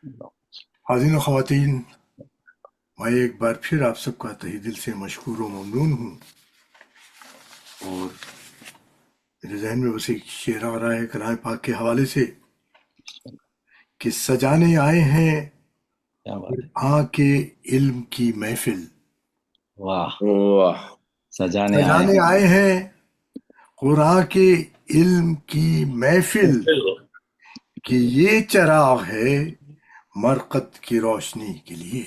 حاضرین و خواتین، میں ایک بار پھر آپ سب کا تہہ دل سے مشکور و ممنون ہوں، اور میرے ذہن میں بس ایک شعر آ رہا ہے کلام پاک کے حوالے سے کہ سجانے آئے ہیں کیا بات ہے، قرآن کے علم کی محفل، واہ، واہ، سجانے آئے سجانے ہیں، آئے ہیں قرآن کے علم کی محفل، کہ یہ چراغ ہے مرقد کی روشنی کے لیے۔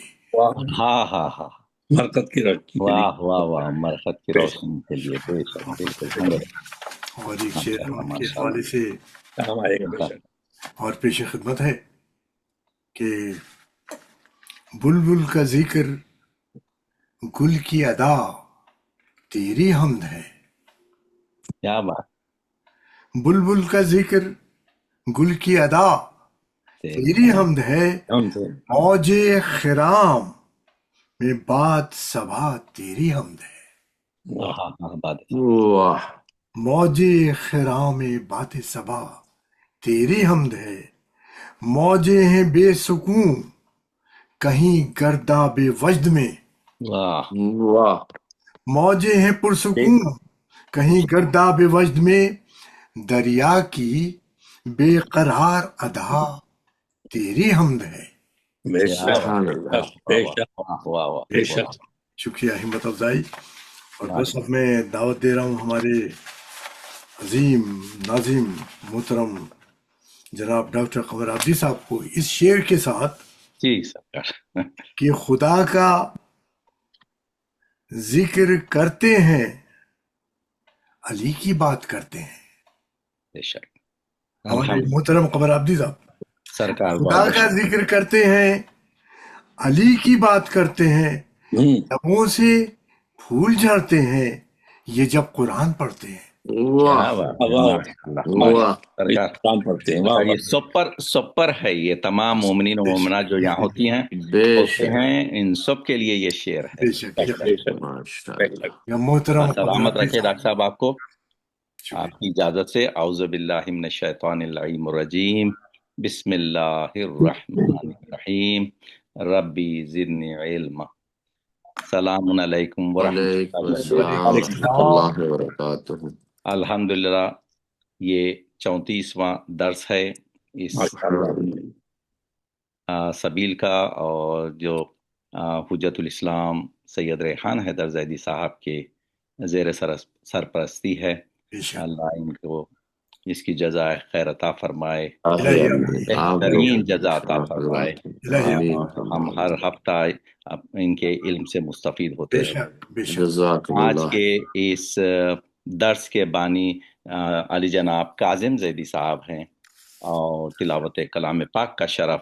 ہاں ہاں ہاں، برکت کی روشنی کے لیے۔ واہ واہ واہ، مرقد کی بے شک، روشنی کے لیے، بے شک بالکل درست، اور ایک شعر ماشاء اللہ ان کے ماشاء حوالے اللہ، سے کام آئے گا بے ماشاء شک۔ اور پیش خدمت ہے کہ بلبل کا ذکر گل کی ادا تیری حمد ہے، کیا بات، بلبل کا ذکر گل کی ادا تیری حمد ہے، ہم سے موج خرام میں بات صبا تیری حمد ہے، واہ ہاں ہاں بات ہے، واہ، موج خرام میں بات صبا تیری حمد ہے، موجیں ہیں بے سکون کہیں گرداب وجد میں، واہ واہ، موجیں ہیں پرسکون کہیں گرداب وجد میں، دریا کی بے قرار ادا تیری حمد ہے۔ بے کیا شک، بات، بے شک، بے شک، واہ واہ واہ بے واہ، شک۔ شکریہ ہمت افزائی، اور بس واہ، اب میں دعوت دے رہا ہوں ہمارے عظیم ناظم محترم جناب ڈاکٹر قمر عبدی صاحب کو اس شعر کے ساتھ جی سرکار، کہ خدا کا ذکر کرتے ہیں علی کی بات کرتے ہیں۔ بے شک، ہمارے الحمد محترم قمر عبدی صاحب سرکار خدا بہت بہت کا ذکر کرتے ہیں علی کی بات کرتے ہیں، لبوں سے پھول جھڑتے ہیں یہ جب قرآن پڑھتے ہیں۔ کیا واہ، بات ہے، واہ، ماشاء اللہ ماشاء واہ، اللہ سرکار، کام پڑھتے ہیں، واہ سرکار یہ واہ، سپر ہے، یہ تمام مومنین و بے شک مومنات جو یہاں ہوتی ہیں بے ہوتے شک، ہیں، ان سب کے لیے یہ شعر ہے۔ بے شک بے یا شک، بے شک، محترم بے شک۔ یا محترم اللہ قمر سلامت عبدی رکھے ڈاکٹر صاحب آپ کو، آپ شکریہ۔ کی اجازت سے اعوذ باللہ من الشیطان اللعین الرجیم، بسم اللہ الرحمن الرحیم، ربی زدنی علما، سلام علیکم ورحمۃ وعلیکم اللہ السلام وعلیکم وبرکاتہ۔ ورحمۃ السلام۔ اللہ وبرکاتہ۔ الحمدللہ، یہ 34واں درس ہے اس ماشاء اللہ، سبیل کا، اور جو حجت الاسلام سید ریحان حیدر زیدی صاحب کے زیر سرپرستی ہے۔ بے شک اللہ ان کو اس کی جزائے خیر عطا فرمائے، الہی آمین، آمین آپ لوگ بہترین جزا عطا فرمائے۔ حضرات، الہی آمین، ہم ہر ہفتہ ان کے علم سے مستفید ہوتے بے رہے۔ شک بے شک جزاکم آج اللہ۔ کے اس درس کے بانی علی جناب کاظم زیدی صاحب ہیں، اور تلاوت کلام پاک کا شرف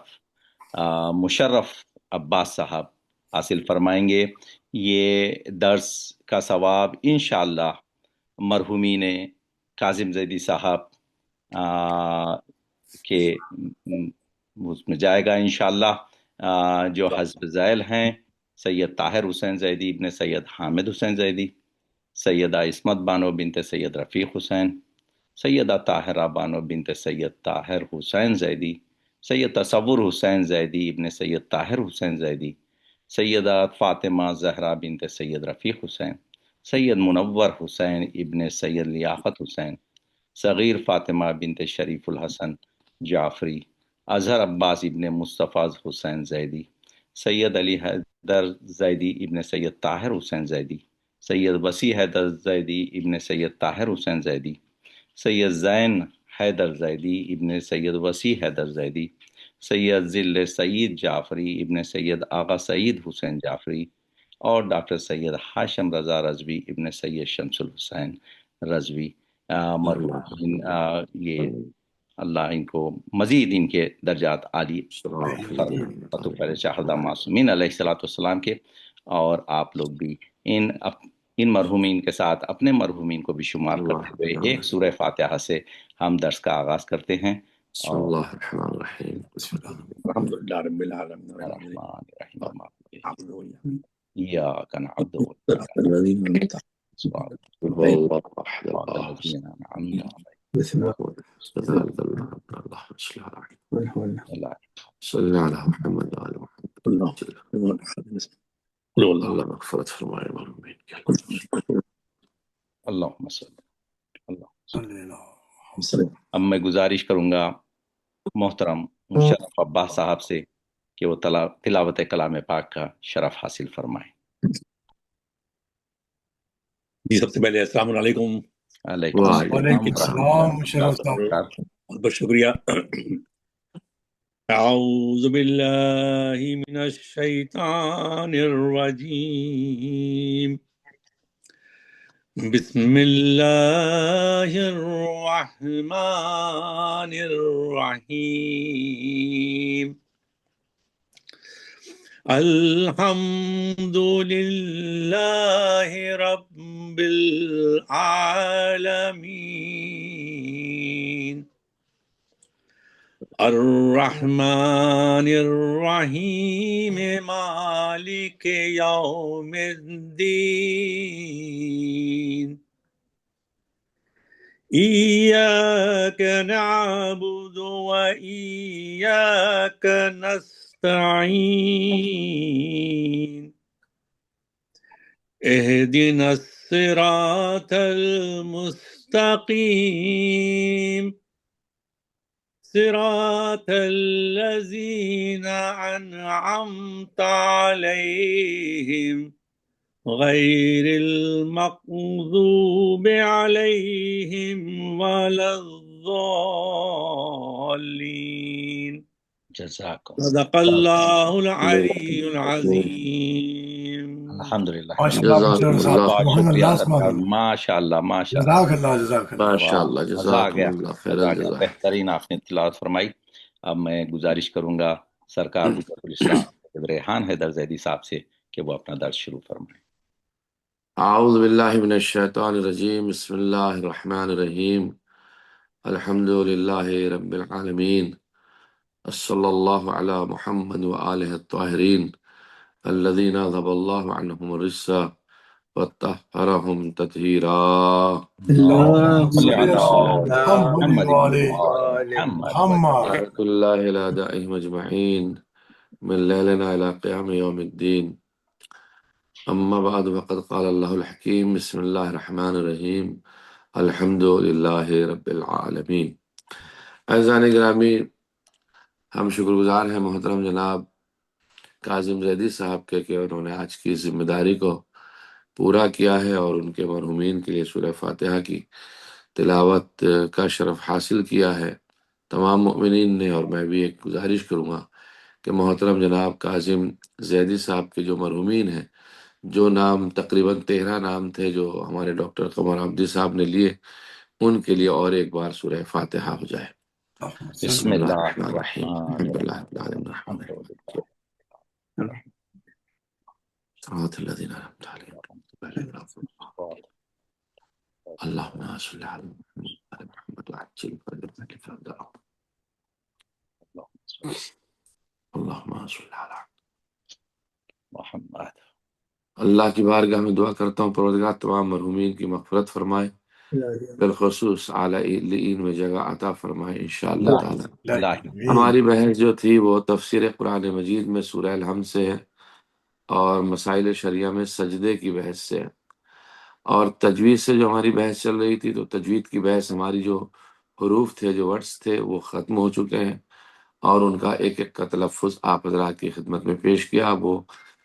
مشرف عباس صاحب حاصل فرمائیں گے۔ یہ درس کا ثواب انشاءاللہ مرحومین کاظم زیدی صاحب کے اس میں جائے گا انشاءاللہ۔ جو حزب ذیل ہیں سید طاہر حسین زیدی ابن سید حامد حسین زیدی، سیدہ عصمت بانو بنت سید رفیق حسین، سیدہ طاہرہ بانو بنت سید طاہر حسین زیدی، سید تصور حسین زیدی ابن سید طاہر حسین زیدی، سیدہ فاطمہ زہرا بنت سید رفیق حسین، سید منور حسین ابن سید لیاقت حسین، صغیر فاطمہ بنت شریف الحسن جعفری، اظہر عباس ابن مصطفیٰ حسین زیدی، سید علی حیدر زیدی ابن سید طاہر حسین زیدی، سید وسیع حیدر زیدی ابن سید طاہر حسین زیدی، سید زین حیدر زیدی ابن سید وسیع حیدر زیدی، سید ذل سعید جعفری ابن سید آغا سعید حسین جعفری، اور ڈاکٹر سید ہاشم رضا رضوی ابن سید شمس الحسین رضوی۔ مرحومین یہ اللہ ان کو مزید ان کے درجات عالی فتح شاہدہ معصومین علیہ الصلوۃ والسلام کے، اور آپ لوگ بھی ان مرحومین کے ساتھ اپنے مرحومین کو بھی شمار کرتے ہوئے ایک سورہ فاتحہ سے ہم درس کا آغاز کرتے ہیں۔ بسم اللہ الرحمن الرحیم، الحمد للہ رب العالمین، الرحمن الرحیم، الرحیم ایاک نعبد وإیاک الرحیم، نستعین، اللہ احد صراط اللہ، الذین انعمت بسم الله صدق الله اللهم صل على محمد ولا حول ولا اللہ صل على محمد وعلى محمد الله قل هو الله اللہ مغفرت فرمائے مرحومین کی اللہم صلی اللہ۔ صلی اللہ وسلم. اب میں گزارش کروں گا محترم مشرف عباس صاحب سے کہ وہ تلاوت کلام پاک کا شرف حاصل فرمائیں۔ جی سب سے پہلے السلام علیکم، علیکم وعلیکم وعلیکم السلام السلام مشرف صاحب۔ بہت بہت شکریہ۔ اعوذ باللہ من الشیطان الرجیم، بسم اللہ الرحمن الرحیم، الحمد للہ رب العالمین، الرحمن الرحیم، مالک یوم الدین، ایاک نعبد و ایاک نستعین، اہدنا الصراط المستقیم، صراط الذین انعمت علیہم غیر المغضوب علیہم ولا الضالین۔ جزاکم صدق اللہ العلی العظیم۔ الحمدللہ۔ ماشاء اللہ جزاکم مشرف صاحب، اللہ بہت سبحان شکریہ اللہ سرکار، سبحان اللہ، ماشاء اللہ ماشاء اللہ، جزاک اللہ جزاک اللہ۔ ماشاء اللہ مزہ آ جزاکم گیا، اللہ خیر مزہ آ گیا، الجزا۔ بہترین آپ نے تلاوت فرمائی۔ اب میں گزارش کروں گا سرکار حجت الاسلام ریحان حیدر زیدی صاحب سے کہ وہ اپنا درس شروع فرمائیں۔ اعوذ باللہ من الشیطان الرجیم، بسم اللہ الرحمن الرحیم، الحمد للہ رب العالمین، صلی اللہ علی محمد وآلہ الطاہرین الذین اذھب اللہ عنہم الرجس وطہرہم تطہیرا۔ اللہم اللہم صلی علی محمد محمد وعلی محمد محمد۔ بارک اللہ لا دائہم اجمعین من لیلنا الى قیام یوم الدین، اما بعد فقد قال اللہ الحکیم، بسم اللہ الرحمن الرحیم، الحمد للہ رب العالمین۔ اعزائے گرامی، ہم شکر گزار ہیں محترم جناب کاظم زیدی صاحب کے کہ انہوں نے آج کی ذمہ داری کو پورا کیا ہے اور ان کے مرحومین کے لیے سورہ فاتحہ کی تلاوت کا شرف حاصل کیا ہے تمام مؤمنین نے۔ اور میں بھی ایک گزارش کروں گا کہ محترم جناب کاظم زیدی صاحب کے جو مرحومین ہیں، جو نام تقریباً 13 نام تھے جو ہمارے ڈاکٹر قمر عبدی صاحب نے لیے، ان کے لیے اور ایک بار سورہ فاتحہ ہو جائے۔ بسم اللہ الرحمن الرحیم، الحمد للہ رب العالمین، الرحمن الرحیم، صراط الذین انعمت علیہم اللہم صل علی محمد وعجل فرجهم اللہم صل علی محمد۔ اللہ کی بارگاہ میں دعا کرتا ہوں پروردگار تمام مرحومین کی مغفرت فرمائے، بالخصوص عالین میں جگہ عطا فرمائے انشاءاللہ تعالی۔ ہماری بحث جو تھی وہ تفسیر قرآن مجید میں سورہ الحمد سے ہے اور مسائل شریعہ میں سجدے کی بحث سے ہے، اور تجوید سے جو ہماری بحث چل رہی تھی تو تجوید کی بحث ہماری جو حروف تھے، جو ورڈز تھے، وہ ختم ہو چکے ہیں اور ان کا ایک ایک کا تلفظ آپ حضرات کی خدمت میں پیش کیا۔ وہ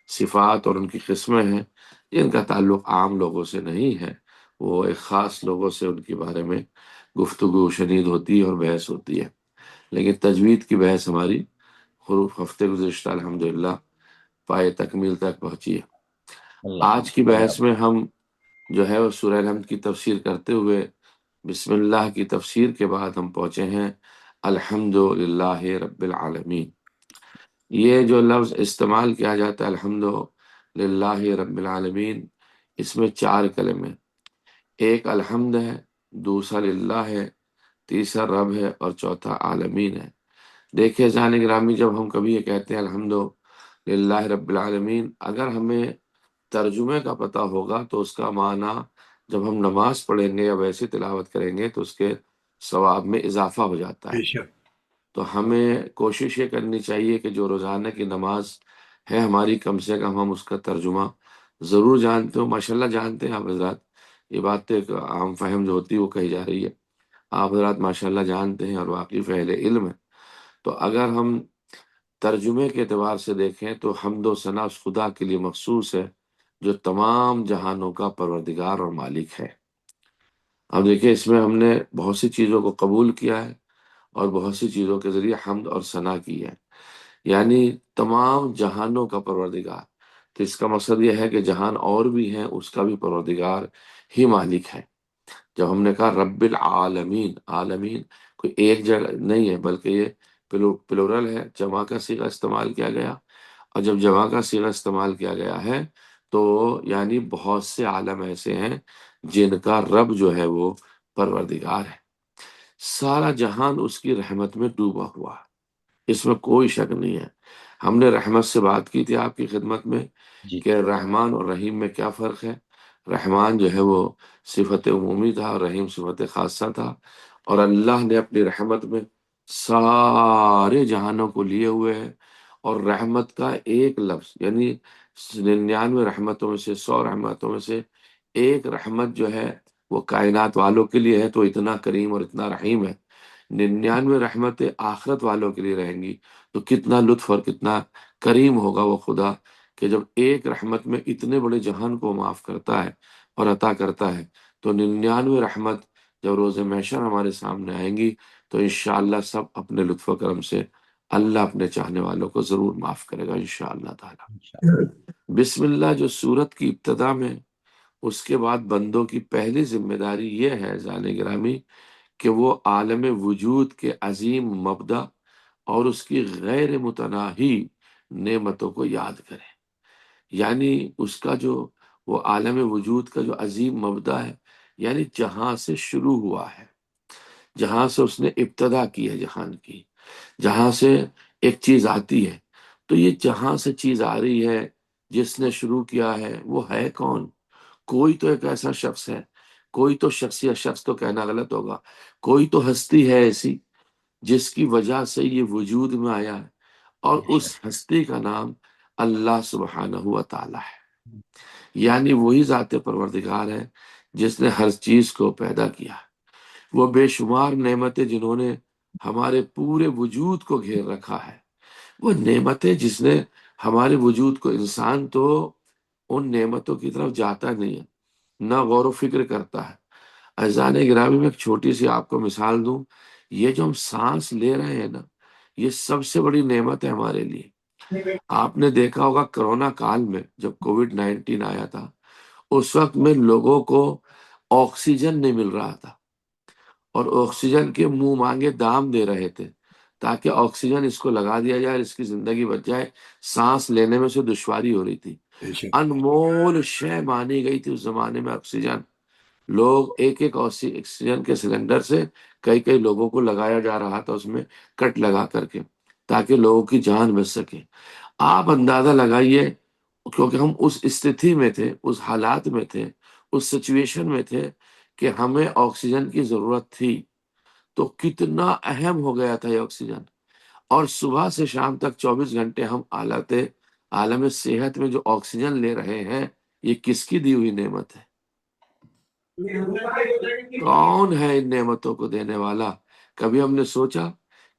صفات اور ان کی قسمیں ہیں جن کا تعلق عام لوگوں سے نہیں ہے، وہ ایک خاص لوگوں سے ان کے بارے میں گفتگو شنید ہوتی ہے اور بحث ہوتی ہے، لیکن تجوید کی بحث ہماری حروف ہفتے گزشتہ الحمدللہ پائے تکمیل تک پہنچی ہے۔ آج کی بحث میں ہم جو ہے وہ سورہ الحمد کی تفسیر کرتے ہوئے بسم اللہ کی تفسیر کے بعد ہم پہنچے ہیں الحمد للہ رب العالمین۔ یہ جو لفظ استعمال کیا جاتا ہے الحمد للہ رب العالمین، اس میں 4 کلمے، ایک الحمد ہے، دوسرا للہ ہے، تیسرا رب ہے اور چوتھا عالمین ہے۔ دیکھیں جانے گرامی، جب ہم کبھی یہ کہتے ہیں الحمد للہ رب العالمین، اگر ہمیں ترجمے کا پتہ ہوگا تو اس کا معنی جب ہم نماز پڑھیں گے یا ویسے تلاوت کریں گے تو اس کے ثواب میں اضافہ ہو جاتا ہے۔ بے شک تو ہمیں کوشش یہ کرنی چاہیے کہ جو روزانہ کی نماز ہے ہماری، کم سے کم ہم اس کا ترجمہ ضرور جانتے ہو۔ ماشاءاللہ جانتے ہیں آپ حضرات، یہ بات تو ایک عام فہم جو ہوتی ہے وہ کہی جا رہی ہے، آپ حضرات ماشاءاللہ جانتے ہیں اور واقف اہل علم ہے۔ تو اگر ہم ترجمے کے اعتبار سے دیکھیں تو حمد و ثنا اس خدا کے لیے مخصوص ہے جو تمام جہانوں کا پروردگار اور مالک ہے۔ اب دیکھیں اس میں ہم نے بہت سی چیزوں کو قبول کیا ہے اور بہت سی چیزوں کے ذریعے حمد اور ثنا کی ہے، یعنی تمام جہانوں کا پروردگار۔ تو اس کا مقصد یہ ہے کہ جہان اور بھی ہیں، اس کا بھی پروردگار ہی مالک ہے۔ جب ہم نے کہا رب العالمین، عالمین کوئی ایک جگہ نہیں ہے بلکہ یہ پلورل ہے، جمع کا صیغہ استعمال کیا گیا، اور جب جمع کا صیغہ استعمال کیا گیا ہے تو یعنی بہت سے عالم ایسے ہیں جن کا رب جو ہے وہ پروردگار ہے۔ سارا جہان اس کی رحمت میں ڈوبا ہوا ہے، اس میں کوئی شک نہیں ہے۔ ہم نے رحمت سے بات کی تھی آپ کی خدمت میں جی کہ رحمان اور رحیم میں کیا فرق ہے۔ رحمان جو ہے وہ صفت عمومی تھا اور رحیم صفت خاصہ تھا، اور اللہ نے اپنی رحمت میں سارے جہانوں کو لیے ہوئے ہے، اور رحمت کا ایک لفظ یعنی 99 رحمتوں میں سے 100 رحمتوں میں سے ایک رحمت جو ہے وہ کائنات والوں کے لیے ہے، تو اتنا کریم اور اتنا رحیم ہے۔ 99 رحمتیں آخرت والوں کے لیے رہیں گی تو کتنا لطف اور کتنا کریم ہوگا وہ خدا کہ جب ایک رحمت میں اتنے بڑے جہان کو معاف کرتا ہے اور عطا کرتا ہے، تو 99 رحمت جب روز محشر ہمارے سامنے آئیں گی تو انشاءاللہ سب اپنے لطف و کرم سے اللہ اپنے چاہنے والوں کو ضرور معاف کرے گا انشاءاللہ تعالی۔ بسم اللہ جو سورت کی ابتدا میں، اس کے بعد بندوں کی پہلی ذمہ داری یہ ہے ذان گرامی کہ وہ عالم وجود کے عظیم مبدأ اور اس کی غیر متناہی نعمتوں کو یاد کریں۔ یعنی اس کا جو وہ عالم وجود کا جو عظیم مبدأ ہے، یعنی جہاں سے شروع ہوا ہے، جہاں سے اس نے ابتدا کی ہے جہان کی، جہاں سے ایک چیز آتی ہے، تو یہ جہاں سے چیز آ رہی ہے جس نے شروع کیا ہے وہ ہے کون؟ کوئی تو ایک ایسا شخص ہے، کوئی تو شخص، یا شخص تو کہنا غلط ہوگا، کوئی تو ہستی ہے ایسی جس کی وجہ سے یہ وجود میں آیا ہے، اور اس ہستی کا نام اللہ سبحانہ و تعالی ہے۔ یعنی وہی ذات پروردگار ہے جس نے ہر چیز کو پیدا کیا ہے۔ وہ بے شمار نعمتیں جنہوں نے ہمارے پورے وجود کو گھیر رکھا ہے، وہ نعمتیں جس نے ہمارے وجود کو، انسان تو ان نعمتوں کی طرف جاتا نہیں ہے، نہ غور و فکر کرتا ہے۔ اذان گرامی میں ایک چھوٹی سی آپ کو مثال دوں، یہ جو ہم سانس لے رہے ہیں نا، یہ سب سے بڑی نعمت ہے ہمارے لیے۔ آپ نے دیکھا ہوگا کرونا کال میں جب کووڈ-19 آیا تھا، اس وقت میں لوگوں کو آکسیجن نہیں مل رہا تھا، اور آکسیجن کے منہ مانگے دام دے رہے تھے تاکہ آکسیجن اس کو لگا دیا جائے، اس کی زندگی بچ جائے۔ سانس لینے میں سے دشواری ہو رہی تھی، بے شک انمول شے مانی گئی تھی اس زمانے میں آکسیجن۔ لوگ ایک ایک آکسیجن کے سلنڈر سے کئی کئی لوگوں کو لگایا جا رہا تھا، اس میں کٹ لگا کر کے، تاکہ لوگوں کی جان بچ سکے۔ آپ اندازہ لگائیے، کیونکہ ہم اس استھتی میں تھے، اس حالات میں تھے، اس سچویشن میں تھے کہ ہمیں آکسیجن کی ضرورت تھی، تو کتنا اہم ہو گیا تھا یہ آکسیجن۔ اور صبح سے شام تک 24 گھنٹے ہم عالم صحت میں جو آکسیجن لے رہے ہیں، یہ کس کی دی ہوئی نعمت ہے؟ کون ہے ان نعمتوں کو دینے والا؟ کبھی ہم نے سوچا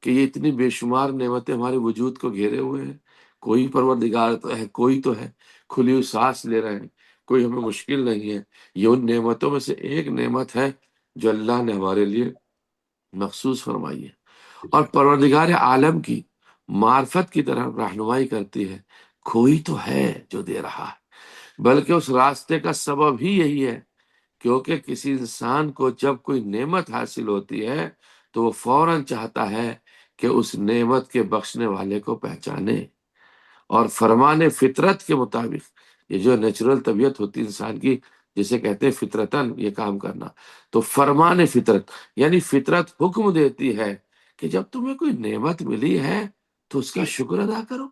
کہ یہ اتنی بے شمار نعمتیں ہمارے وجود کو گھیرے ہوئے ہیں؟ کوئی پروردگار تو ہے، کوئی تو ہے، کھلی ہوئی سانس لے رہے ہیں، کوئی ہمیں مشکل نہیں ہے۔ یہ ان نعمتوں میں سے ایک نعمت ہے جو اللہ نے ہمارے لیے مخصوص فرمائی ہے، اور پروردگار عالم کی معرفت کی طرح رہنمائی کرتی ہے۔ کوئی تو ہے جو دے رہا ہے، بلکہ اس راستے کا سبب ہی یہی ہے، کیونکہ کسی انسان کو جب کوئی نعمت حاصل ہوتی ہے تو وہ فوراً چاہتا ہے کہ اس نعمت کے بخشنے والے کو پہچانے، اور فرمان فطرت کے مطابق، یہ جو نیچرل طبیعت ہوتی ہے انسان کی، جسے کہتے ہیں فطرتاً یہ کام کرنا، تو فرمان فطرت یعنی فطرت حکم دیتی ہے کہ جب تمہیں کوئی نعمت ملی ہے تو اس کا شکر ادا کرو،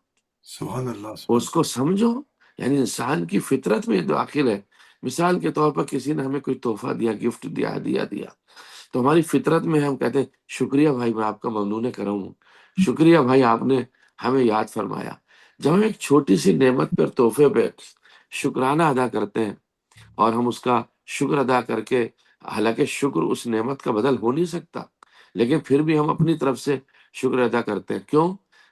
سبحان اللہ سبحان اس کو سمجھو۔ یعنی انسان کی فطرت میں داخل ہے۔ مثال کے طور پر کسی نے ہمیں کوئی تحفہ دیا، گفٹ دیا، ہدیہ دیا، تو ہماری فطرت میں ہم کہتے ہیں شکریہ بھائی، میں آپ کا ممنون کرم ہوں، شکریہ بھائی آپ نے ہمیں یاد فرمایا۔ جب ہم ایک چھوٹی سی نعمت پر، تحفے پہ شکرانہ ادا کرتے ہیں اور ہم اس کا شکر ادا کر کے، حالانکہ شکر اس نعمت کا بدل ہو نہیں سکتا، لیکن پھر بھی ہم اپنی طرف سے شکر ادا کرتے ہیں۔ کیوں؟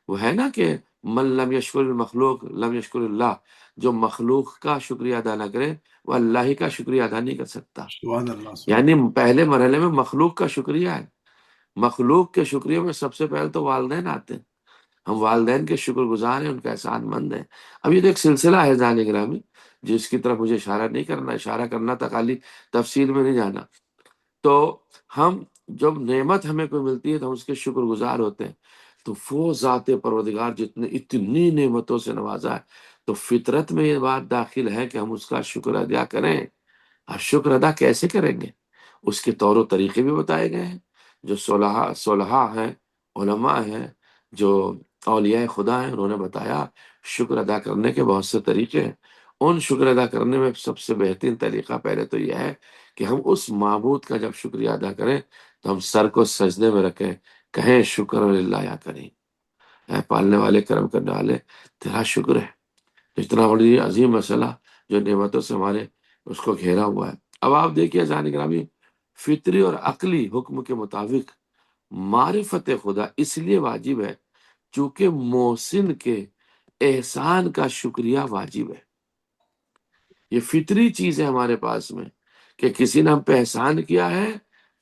وہ ہے نا کہ من لم یشکر المخلوق لم یشکر اللہ، جو مخلوق کا شکریہ ادا نہ کرے وہ اللہ ہی کا شکریہ ادا نہیں کر سکتا۔ سبحان اللہ، سبحان یعنی پہلے مرحلے میں مخلوق کا شکریہ ہے، مخلوق کے شکریہ میں سب سے پہلے تو والدین آتے ہیں، ہم والدین کے شکر گزار ہیں، ان کا احسان مند ہیں۔ اب یہ تو ایک سلسلہ ہے جان گرامی، جس کی طرف مجھے اشارہ نہیں کرنا، اشارہ کرنا تھا، خالی تفصیل میں نہیں جانا۔ تو ہم جب نعمت ہمیں کوئی ملتی ہے تو ہم اس کے شکر گزار ہوتے ہیں، تو وہ ذات پروردگار جتنے اتنی نعمتوں سے نوازا ہے، تو فطرت میں یہ بات داخل ہے کہ ہم اس کا شکر ادا کریں۔ اب شکر ادا کیسے کریں گے؟ اس کے طور و طریقے بھی بتائے گئے ہیں۔ جو صلحاء ہیں، علماء ہیں، جو اولیاء خدا ہیں، انہوں نے بتایا شکر ادا کرنے کے بہت سے طریقے ہیں۔ ان شکر ادا کرنے میں سب سے بہترین طریقہ پہلے تو یہ ہے کہ ہم اس معبود کا جب شکریہ ادا کریں تو ہم سر کو سجدے میں رکھیں، کہیں شکر للہ یا کریں، اے پالنے والے، کرم کرنے والے، تیرا شکر ہے۔ اتنا بڑی عظیم مسئلہ جو نعمتوں سے ہمارے اس کو گھیرا ہوا ہے۔ اب آپ دیکھیے جان گرامی، فطری اور عقلی حکم کے مطابق معرفت خدا اس لیے واجب ہے چونکہ محسن کے احسان کا شکریہ واجب ہے۔ یہ فطری چیز ہے ہمارے پاس میں کہ کسی نے ہم پہ احسان کیا ہے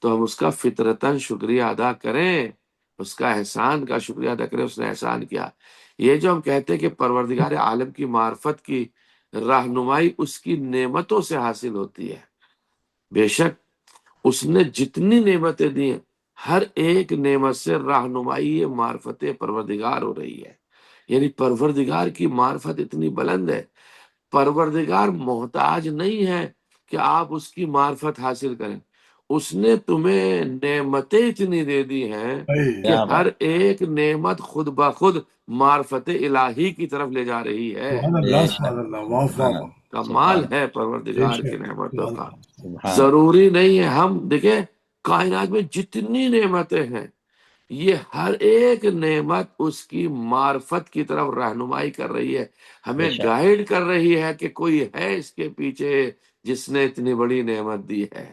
تو ہم اس کا فطرتاً شکریہ ادا کریں، اس کا احسان کا شکریہ ادا کریں، اس نے احسان کیا۔ یہ جو ہم کہتے ہیں کہ پروردگار عالم کی معرفت کی رہنمائی اس کی نعمتوں سے حاصل ہوتی ہے، بے شک اس نے جتنی نعمتیں دی ہیں ہر ایک نعمت سے رہنمائی معرفت پروردگار ہو رہی ہے۔ یعنی پروردگار کی معرفت اتنی بلند ہے، پروردگار محتاج نہیں ہے کہ آپ اس کی معرفت حاصل کریں، اس نے تمہیں نعمتیں اتنی دے دی ہیں اللہ، کہ کیا ہر بات، ایک نعمت خود بخود معرفت الہی کی طرف لے جا رہی ہے۔ سبحان بے اللہ، شک، سبحان اللہ، واہ سبحان واہ واہ، اللہ، کمال سبحان ہے بے پروردگار کی شک، نعمتوں سبحان کا۔ اللہ، سبحان اللہ۔ ضروری نہیں ہے، ہم دیکھیں کائنات میں جتنی نعمتیں ہیں یہ ہر ایک نعمت اس کی معرفت کی طرف رہنمائی کر رہی ہے، بے ہمیں شک، گائیڈ کر رہی ہے کہ کوئی ہے اس کے پیچھے جس نے اتنی بڑی نعمت دی ہے۔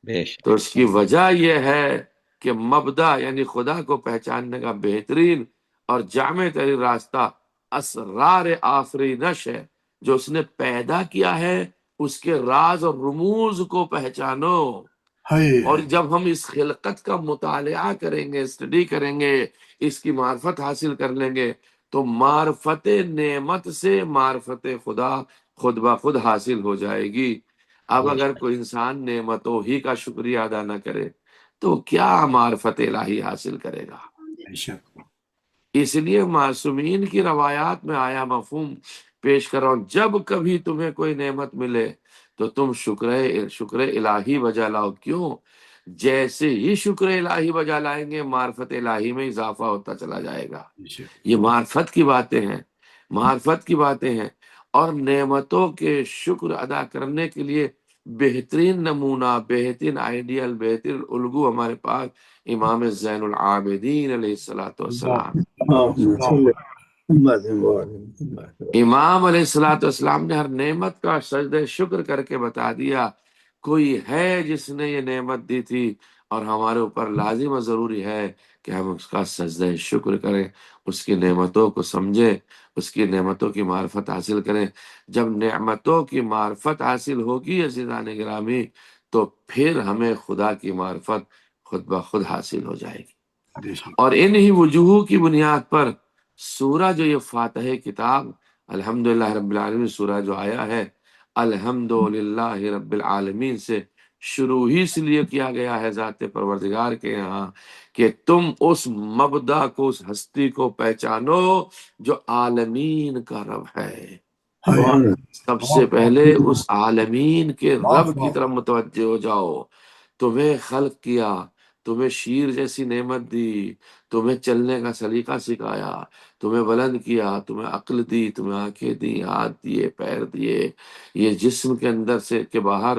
بے شک، تو اس کی وجہ یہ ہے کہ مبدا یعنی خدا کو پہچاننے کا بہترین اور جامع ترین راستہ اسرار آفرینش ہے، جو اس نے پیدا کیا ہے اس کے راز اور رموز کو پہچانو۔ ہائے اور جب ہم اس خلقت کا مطالعہ کریں گے، اسٹڈی کریں گے، اس کی معرفت حاصل کر لیں گے، تو معرفت نعمت سے معرفت خدا خود بخود حاصل ہو جائے گی۔ اب بے اگر شک، کوئی انسان نعمتوں ہی کا شکریہ ادا نہ کرے تو کیا معرفت الہی حاصل کرے گا؟ بے شک، اس لیے معصومین کی روایات میں آیا مفہوم پیش کر رہا ہوں، جب کبھی تمہیں کوئی نعمت ملے تو تم شکر الہی بجا لاؤ۔ کیوں؟ جیسے ہی شکر الہی بجا لائیں گے معرفت الہی میں اضافہ ہوتا چلا جائے گا۔ بے شک، یہ معرفت کی باتیں ہیں، معرفت کی باتیں ہیں۔ اور نعمتوں کے شکر ادا کرنے کے لیے بہترین نمونہ، بہترین آئیڈیل، بہترین الگو ہمارے پاس امام زین العابدین علیہ الصلوۃ والسلام۔ امام علیہ الصلوۃ والسلام نے ہر نعمت کا سجدہ شکر کر کے بتا دیا کوئی ہے جس نے یہ نعمت دی تھی، اور ہمارے اوپر لازم و ضروری ہے کہ ہم اس کا سجدہ شکر کریں، اس کی نعمتوں کو سمجھیں، اس کی نعمتوں کی معرفت حاصل کریں۔ جب نعمتوں کی معرفت حاصل ہوگی عزیزان گرامی تو پھر ہمیں خدا کی معرفت خود بخود حاصل ہو جائے گی۔ بے شک، اور انہی وجوہ کی بنیاد پر سورہ جو یہ فاتح کتاب الحمدللہ رب العالمین سورہ جو آیا ہے، الحمدللہ رب العالمین سے شروع ہی اس لیے کیا گیا ہے ذات پروردگار کے یہاں کہ تم اس مبدا کو، اس ہستی کو پہچانو جو عالمین کا رب ہے۔ ہائے، سب واہ سے پہلے اس عالمین کے واہ رب کی واہ، طرف متوجہ ہو جاؤ۔ تمہیں خلق کیا، تمہیں شیر جیسی نعمت دی، تمہیں چلنے کا سلیقہ سکھایا، تمہیں بلند کیا، تمہیں عقل دی، تمہیں آنکھیں دی، ہاتھ دیے، پیر دیے، یہ جسم کے اندر سے کے باہر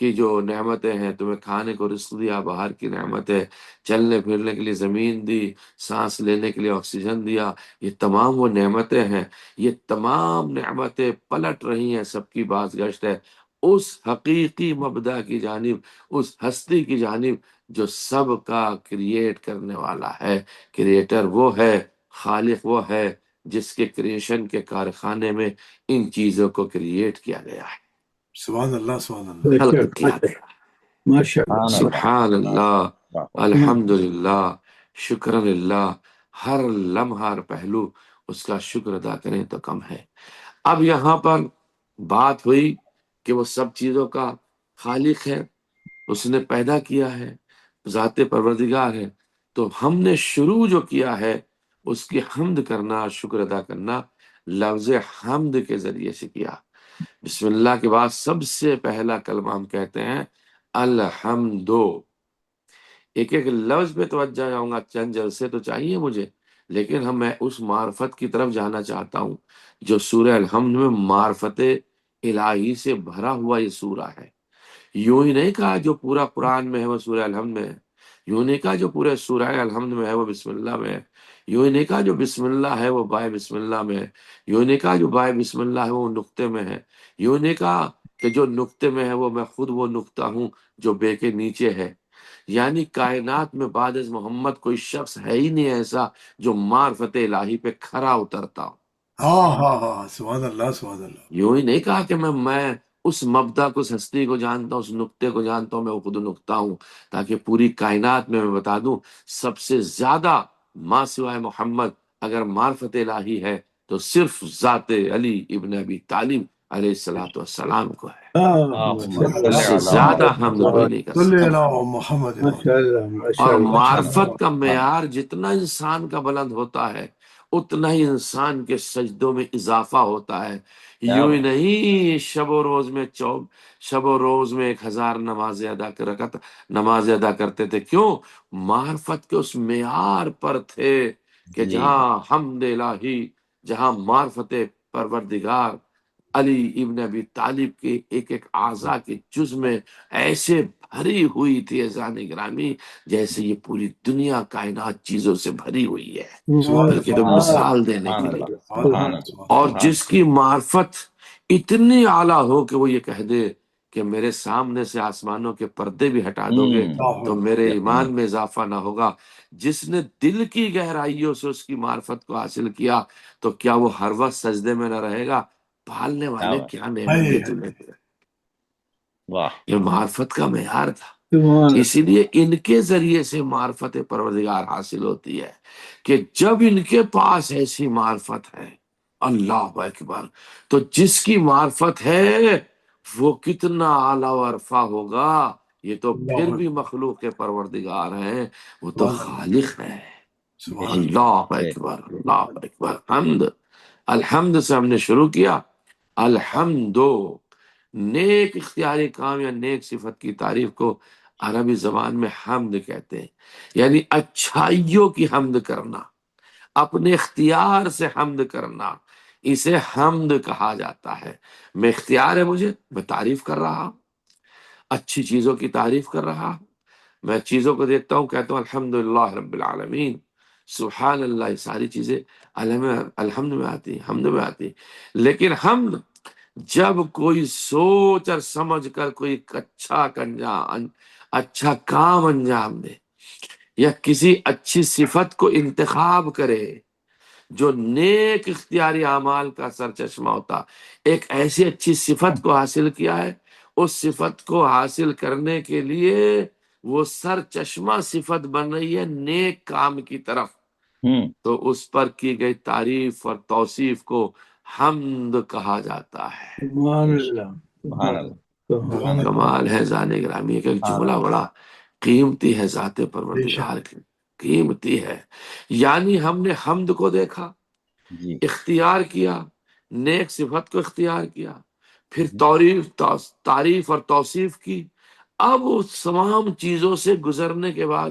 کی جو نعمتیں ہیں، تمہیں کھانے کو رزق دیا، باہر کی نعمتیں، چلنے پھرنے کے لیے زمین دی، سانس لینے کے لیے آکسیجن دیا، یہ تمام وہ نعمتیں ہیں۔ یہ تمام نعمتیں پلٹ رہی ہیں، سب کی باز گشت ہے اس حقیقی مبدا کی جانب، اس ہستی کی جانب جو سب کا کریٹ کرنے والا ہے۔ کریٹر وہ ہے، خالق وہ ہے جس کے کریشن کے کارخانے میں ان چیزوں کو کریٹ کیا گیا ہے، سبحان اللہ، سبحان اللہ، خلق کیا گیا ہے۔ ماشاء اللہ، سبحان اللہ، الحمدللہ، شکر اللہ۔ ہر لمحہ ہر پہلو اس کا شکر ادا کریں تو کم ہے۔ اب یہاں پر بات ہوئی کہ وہ سب چیزوں کا خالق ہے، اس نے پیدا کیا ہے، ذات پروردگار ہے، تو ہم نے شروع جو کیا ہے اس کی حمد کرنا، شکر ادا کرنا لفظ حمد کے ذریعے سے کیا۔ بسم اللہ کے بعد سب سے پہلا کلمہ ہم کہتے ہیں الحمدو۔ ایک ایک لفظ پہ توجہ جاؤں گا، چند جلسے تو چاہیے مجھے، لیکن میں اس معرفت کی طرف جانا چاہتا ہوں جو سورہ الحمد میں معرفت الہی سے بھرا ہوا یہ سورہ ہے۔ یوں ہی نہیں کہا جو پورا قرآن میں ہے وہ سورہ الحمد میں ہے، یوں نہیں کہا جو پورے سورہ الحمد میں ہے وہ بسم اللہ میں ہے، یوں ہی نہیں کہا جو بسم اللہ ہے وہ بائے بسم اللہ میں ہے، یوں نہیں کہا جو بائے بسم اللہ ہے وہ نقطے میں ہے، یوں نہیں کہا کہ جو نقطے میں ہے وہ میں خود وہ نقطہ ہوں جو بے کے نیچے ہے۔ یعنی کائنات میں بعد از محمد کوئی شخص ہے ہی نہیں ایسا جو معرفت الہی پہ کھرا اترتا ہو۔ ہاں ہاں ہاں، سبحان اللہ، سبحان اللہ، یوں ہی نہیں کہا کہ میں اس مبدا کو، اس ہستی کو جانتا ہوں، اس نقطے کو جانتا ہوں، میں خود نقطہ ہوں، تاکہ پوری کائنات میں بتا دوں سب سے زیادہ ماں سوائے محمد اگر معرفت الہی ہے تو صرف ذات علی ابن ابی طالب علیہ الصلوۃ والسلام کو ہے، اس سے زیادہ حمد کوئی نہیں کر صلی سکتا۔ اللہ محمد۔ ماشاء اللہ، ماشاء اور اللہ، معرفت کا معیار جتنا انسان کا بلند ہوتا ہے اتنا ہی انسان کے سجدوں میں اضافہ ہوتا ہے۔ یوں ہی نہیں شب و روز میں شب و روز میں 1000 نماز ادا کرتے تھے، کیوں؟ معرفت کے اس معیار پر تھے کہ جہاں حمد الہی، جہاں معرفت پروردگار علی ابن ابی طالب کے ایک ایک اعضاء کے جز میں ایسے بھری ہوئی تھی اذان گرامی جیسے یہ پوری دنیا کائنات چیزوں سے بھری ہوئی ہے، بلکہ تو مثال دینے کے لیے۔ اور جس کی معرفت اتنی اعلیٰ ہو کہ وہ یہ کہہ دے کہ میرے سامنے سے آسمانوں کے پردے بھی ہٹا دو گے تو میرے ایمان میں اضافہ نہ ہوگا۔ جس نے دل کی گہرائیوں سے اس کی معرفت کو حاصل کیا تو کیا وہ ہر وقت سجدے میں نہ رہے گا؟ پالنے والے کیا نعمتیں تمہیں دے۔ یہ معرفت کا معیار تھا، اسی لیے ان کے ذریعے سے معرفت پروردگار حاصل ہوتی ہے کہ جب ان کے پاس ایسی معرفت ہے، اللہ اکبر، تو جس کی معرفت ہے وہ کتنا اعلیٰ و عرفہ ہوگا۔ یہ تو پھر بھی مخلوق پروردگار ہیں، وہ تو خالق ہے۔ اللہ اکبر، اللہ اکبر۔ حمد، الحمد سے ہم نے شروع کیا۔ الحمدو، نیک اختیاری کام یا نیک صفت کی تعریف کو عربی زبان میں حمد کہتے ہیں، یعنی اچھائیوں کی حمد کرنا، اپنے اختیار سے حمد کرنا، اسے حمد کہا جاتا ہے۔ میں اختیار ہے مجھے، میں تعریف کر رہا ہوں، اچھی چیزوں کی تعریف کر رہا ہوں، میں چیزوں کو دیکھتا ہوں کہتا ہوں الحمدللہ رب العالمین، سبحان اللہ، یہ ساری چیزیں الحمد میں آتی ہیں، حمد میں آتی ہیں۔ لیکن حمد جب کوئی سوچ اور سمجھ کر کوئی اچھا کام انجام دے یا کسی اچھی صفت کو انتخاب کرے جو نیک اختیاری اعمال کا سرچشمہ ہوتا، ایک ایسی اچھی صفت کو حاصل کیا ہے، اس صفت کو حاصل کرنے کے لیے وہ سرچشمہ صفت بن رہی ہے نیک کام کی طرف، تو اس پر کی گئی تعریف اور توصیف کو حمد کہا جاتا ہے۔ کمال ہے ذان گرامی، ایک ایک جملہ بڑا قیمتی ہے، ذات پروردگار کی قیمتی ہے۔ یعنی ہم نے حمد کو دیکھا، اختیار کیا، نیک صفت کو اختیار کیا، پھر تعریف اور توصیف کی۔ اب اس تمام چیزوں سے گزرنے کے بعد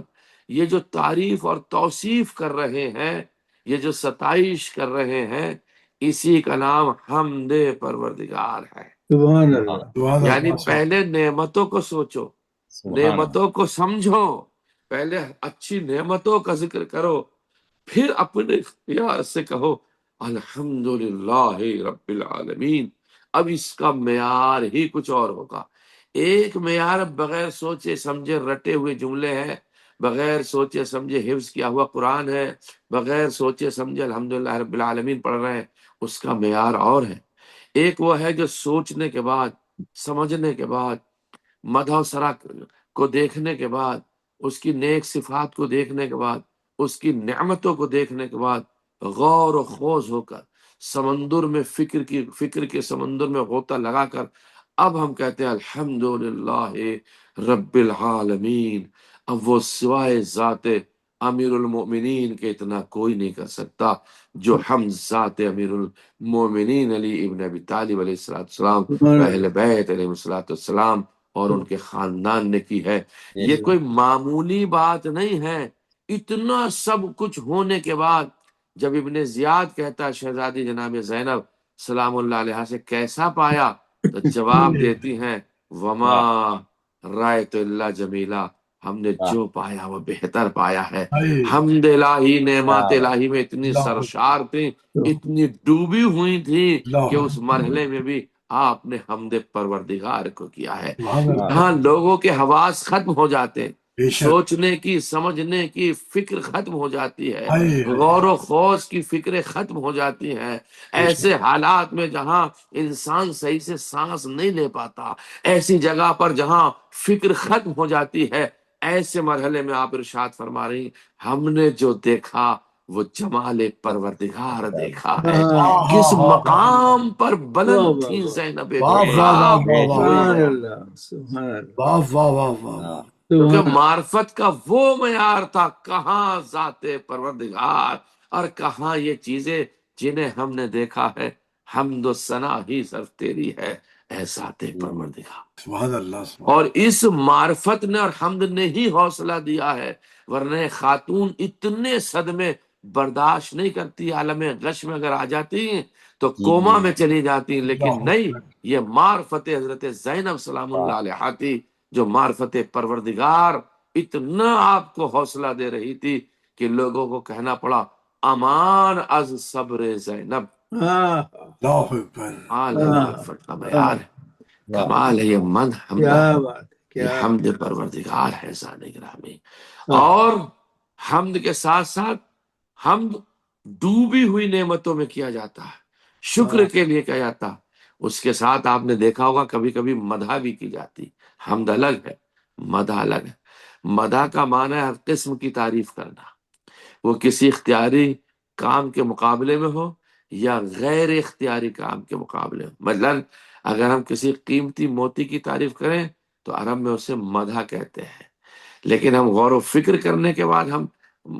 یہ جو تعریف اور توصیف کر رہے ہیں، یہ جو ستائش کر رہے ہیں، اسی کا نام حمد پروردگار ہے۔ سبحان اللہ سبحان یعنی اللہ پہلے نعمتوں کو سوچو، سبحان اللہ نعمتوں کو سمجھو، پہلے اچھی نعمتوں کا ذکر کرو، پھر اپنے اختیار سے کہو الحمدللہ رب العالمین۔ اب اس کا معیار ہی کچھ اور ہوگا۔ ایک معیار بغیر سوچے سمجھے رٹے ہوئے جملے ہیں، بغیر سوچے سمجھے حفظ کیا ہوا قرآن ہے، بغیر سوچے سمجھے الحمدللہ رب العالمین پڑھ رہے ہیں، اس کا معیار اور ہے۔ ایک وہ ہے جو سوچنے کے بعد، سمجھنے کے بعد، مدح و ثنا کو دیکھنے کے بعد، اس کی نیک صفات کو دیکھنے کے بعد، اس کی نعمتوں کو دیکھنے کے بعد غور و خوض ہو کر سمندر میں فکر کے سمندر میں غوطہ لگا کر اب ہم کہتے ہیں الحمدللہ رب العالمین۔ اب وہ سوائے ذات امیر المؤمنین کے اتنا کوئی نہیں کر سکتا جو ہم ذات امیر المؤمنین علی ابن ابی طالب علیہ السلام سبحان اہل اللہ بیت علیہ السلام اور ان کے خاندان نے کی ہے۔ یہ کوئی معمولی بات نہیں ہے۔ اتنا سب کچھ ہونے کے بعد جب ابن زیاد کہتا ہے شہزادی جناب زینب سلام اللہ علیہ سے کیسا پایا، تو جواب دیتی ہیں وما رایت اللہ جمیلہ، ہم نے جو پایا وہ بہتر پایا ہے۔ حمد الہی نعمات الہی میں اتنی سرشار تھی، اتنی ڈوبی ہوئی تھی کہ اس مرحلے میں بھی آپ نے حمد پروردگار کو کیا ہے۔ ہاں لوگوں کے حواس ختم ہو جاتے ہیں، بے شک سوچنے کی سمجھنے کی فکر ختم ہو جاتی ہے، ہائے غور و خوض کی فکریں ختم ہو جاتی ہیں۔ ایسے حالات میں جہاں انسان صحیح سے سانس نہیں لے پاتا، ایسی جگہ پر جہاں فکر ختم ہو جاتی ہے، ایسے مرحلے میں آپ ارشاد فرما رہی ہم نے جو دیکھا وہ جمال پروردگار دیکھا ہے۔ کس مقام پر بلند تھی زینب واہ گل واہ واہ آپ واہ واہ سبحان اللہ سبحان اللہ واہ واہ واہ واہ واہ کیونکہ سبحان معرفت کا وہ معیار تھا، کہاں ذات پروردگار اور کہاں یہ چیزیں جنہیں ہم نے دیکھا ہے۔ حمد و ثنا ہی صرف تیری ہے اے ذات پروردگار۔ سبحان اللہ سبحان اور اس معرفت نے اور حمد نے ہی حوصلہ دیا ہے، ورنہ خاتون اتنے صدمے برداشت نہیں کرتی، عالم غش میں اگر آ جاتی ہیں تو کوما میں چلی جاتی ہیں، لیکن اللہ نہیں، یہ معرفت حضرت زینب سلام اللہ علیہ تھی جو معرفت پروردگار اتنا آپ کو حوصلہ دے رہی تھی کہ لوگوں کو کہنا پڑا امان از صبر زینب۔ اللہ اکبر آل معرفت کا معیار ہے، کمال ہے، یہ مدح حمدہ کیا ہے، بات یہ کیا حمد پروردگار ہے ذات گرامی۔ اور حمد کے ساتھ ساتھ حمد ڈوبی ہوئی نعمتوں میں کیا جاتا ہے، شکر کے لیے کیا جاتا ہے۔ اس کے ساتھ آپ نے دیکھا ہوگا کبھی کبھی مدح بھی کی جاتی، حمد الگ ہے، مدح الگ ہے۔ مدح کا معنی ہے ہر قسم کی تعریف کرنا، وہ کسی اختیاری کام کے مقابلے میں ہو یا غیر اختیاری کام کے مقابلے میں۔ مثلا اگر ہم کسی قیمتی موتی کی تعریف کریں تو عرب میں اسے مدح کہتے ہیں، لیکن ہم غور و فکر کرنے کے بعد ہم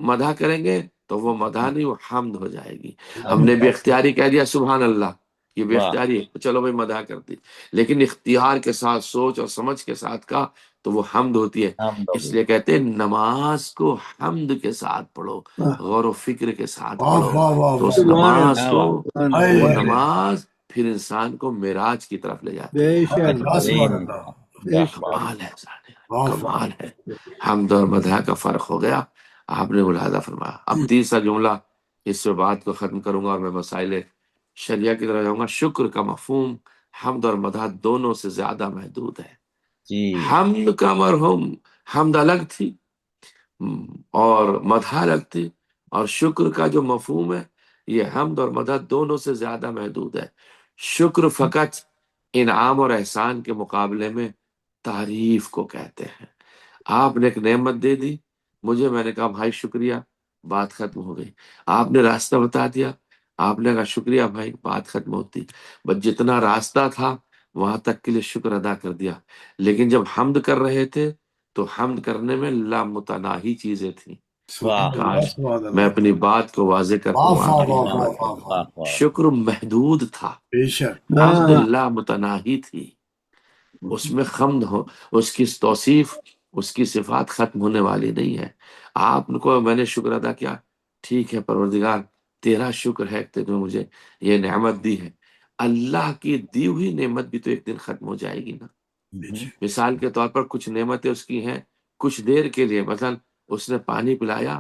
مدح کریں گے تو وہ مدح نہیں، وہ حمد ہو جائے گی۔ ہم نے بے اختیاری کہہ دیا سبحان اللہ، یہ بے اختیاری ہے، چلو بھائی مدح کر دی، لیکن اختیار کے ساتھ سوچ اور سمجھ کے ساتھ کا تو وہ حمد ہوتی ہے۔ اس لیے کہتے ہیں نماز کو حمد کے ساتھ پڑھو، غور و فکر کے ساتھ واہ پڑھو، واہ واہ تو اس واہ نماز کو، ہائے وہ نماز پھر انسان کو معراج کی طرف لے جاتی بے ہے۔ شک سبحان اللہ بے شک کمال ہے، واہ کمال ہے۔ حمد اور مدح کا فرق ہو گیا، آپ نے ملاحظہ فرمایا۔ اب تیسرا جملہ، اس سے بات کو ختم کروں گا اور میں مسائل شریعہ کی طرف جاؤں گا۔ شکر کا مفہوم حمد اور مدح دونوں سے زیادہ محدود ہے۔ حمد کا مرہم، حمد الگ تھی اور مدح الگ تھی، اور شکر کا جو مفہوم ہے یہ حمد اور مدح دونوں سے زیادہ محدود ہے۔ شکر فقط انعام اور احسان کے مقابلے میں تعریف کو کہتے ہیں۔ آپ نے ایک نعمت دے دی مجھے، میں نے کہا بھائی شکریہ، بات ختم ہو گئی۔ آپ نے راستہ بتا دیا، آپ نے کہا شکریہ بھائی، بات ختم ہوتی۔ بس جتنا راستہ تھا وہاں تک کے لیے شکر ادا کر دیا، لیکن جب حمد کر رہے تھے تو حمد کرنے میں لامتناہی چیزیں تھیں۔ کاش میں اپنی بات کو واضح کر واہ دوں واہ آپ کی واہ خدمت واہ میں۔ واہ شکر محدود تھا، بے شک حمد لامتناہی تھی۔ اس میں حمد ہو، اس کی توصیف، اس کی صفات ختم ہونے والی نہیں ہے۔ آپ کو میں نے شکر ادا کیا، ٹھیک ہے پروردگار تیرا شکر ہے کہ تو نے مجھے یہ نعمت دی ہے۔ اللہ کی دی ہوئی نعمت بھی تو ایک دن ختم ہو جائے گی نا. مثال کے طور پر کچھ نعمتیں اس کی ہیں کچھ دیر کے لیے، مثلا اس نے پانی پلایا،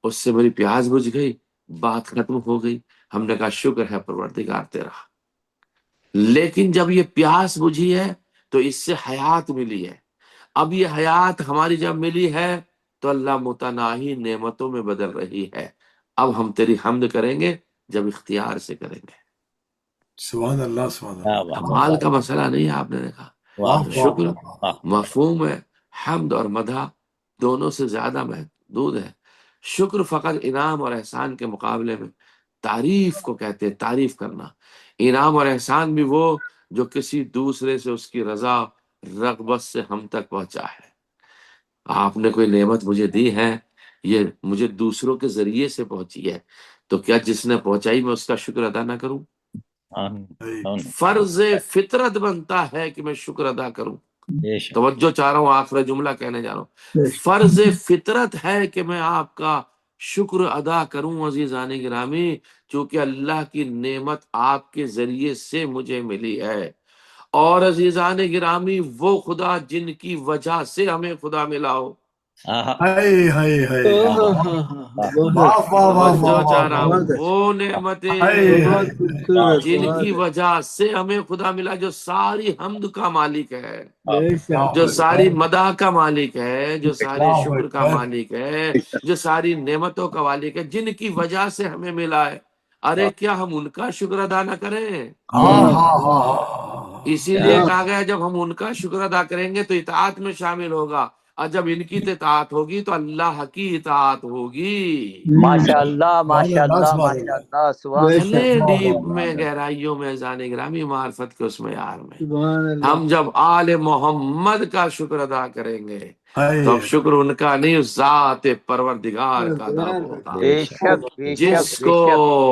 اس سے میری پیاس بجھ گئی، بات ختم ہو گئی، ہم نے کہا شکر ہے پروردگار تیرا. لیکن جب یہ پیاس بجھی ہے تو اس سے حیات ملی ہے. اب یہ حیات ہماری جب ملی ہے تو اللہ متناہی نعمتوں میں بدل رہی ہے. اب ہم تیری حمد کریں گے جب اختیار سے کریں گے. سبحان اللہ سبحان اللہ. کمال کا مسئلہ نہیں ہے، آپ نے دیکھا. واہ تو واہ شکر واہ. مفہوم ہے، حمد اور مدح دونوں سے زیادہ محدود ہے. شکر فقط انعام اور احسان کے مقابلے میں تعریف کو کہتے ہیں، تعریف کرنا. انعام اور احسان بھی وہ جو کسی دوسرے سے اس کی رضا رغبت سے ہم تک پہنچا ہے. آپ نے کوئی نعمت مجھے دی ہے، یہ مجھے دوسروں کے ذریعے سے پہنچی ہے، تو کیا جس نے پہنچائی میں اس کا شکر ادا نہ کروں؟ فرض فطرت بنتا ہے کہ میں شکر ادا کروں. توجہ چاہ رہا ہوں، آخر جملہ کہنے جا رہا ہوں. فرض فطرت ہے کہ میں آپ کا شکر ادا کروں عزیزان گرامی، چونکہ اللہ کی نعمت آپ کے ذریعے سے مجھے ملی ہے. اور عزیزان گرامی وہ خدا جن کی وجہ سے ہمیں خدا ملا ہو. ہائے ہائے ہائے. واہ واہ واہ توجہ چاہ واہ رہا واہ. ہوں، وہ نعمتیں ہائے ہائے. جن کی وجہ سے ہمیں خدا ملا، جو ساری حمد کا مالک ہے، اللہ جو ساری اکبر. مدح کا مالک ہے، جو سارے اللہ شکر کا اکبر. مالک ہے، جو ساری نعمتوں کا مالک ہے، جن کی وجہ سے ہمیں ملا ہے. ارے کیا ہم ان کا شکر ادا نہ کریں؟ ہاں ہاں ہاں ہاں. اسی لیے کہا گیا جب ہم ان کا شکر ادا کریں گے تو اطاعت میں شامل ہوگا، اور جب ان کی اطاعت ہوگی تو اللہ کی اطاعت ہوگی. ماشاء اللہ سبحان ماشاء اللہ اللہ سبحان ماشاء اللہ. اللہ سبحان چلے واہ ڈیپ واہ. میں گہرائیوں میں جانے گرامی معرفت کے اس معیار میں سبحان اللہ. ہم جب آل محمد کا شکر ادا کریں گے تو اب ہائے. شکر ان کا نہیں، اس ذات پروردگار کا ادا ہوگا بے شک بے جس شک بے کو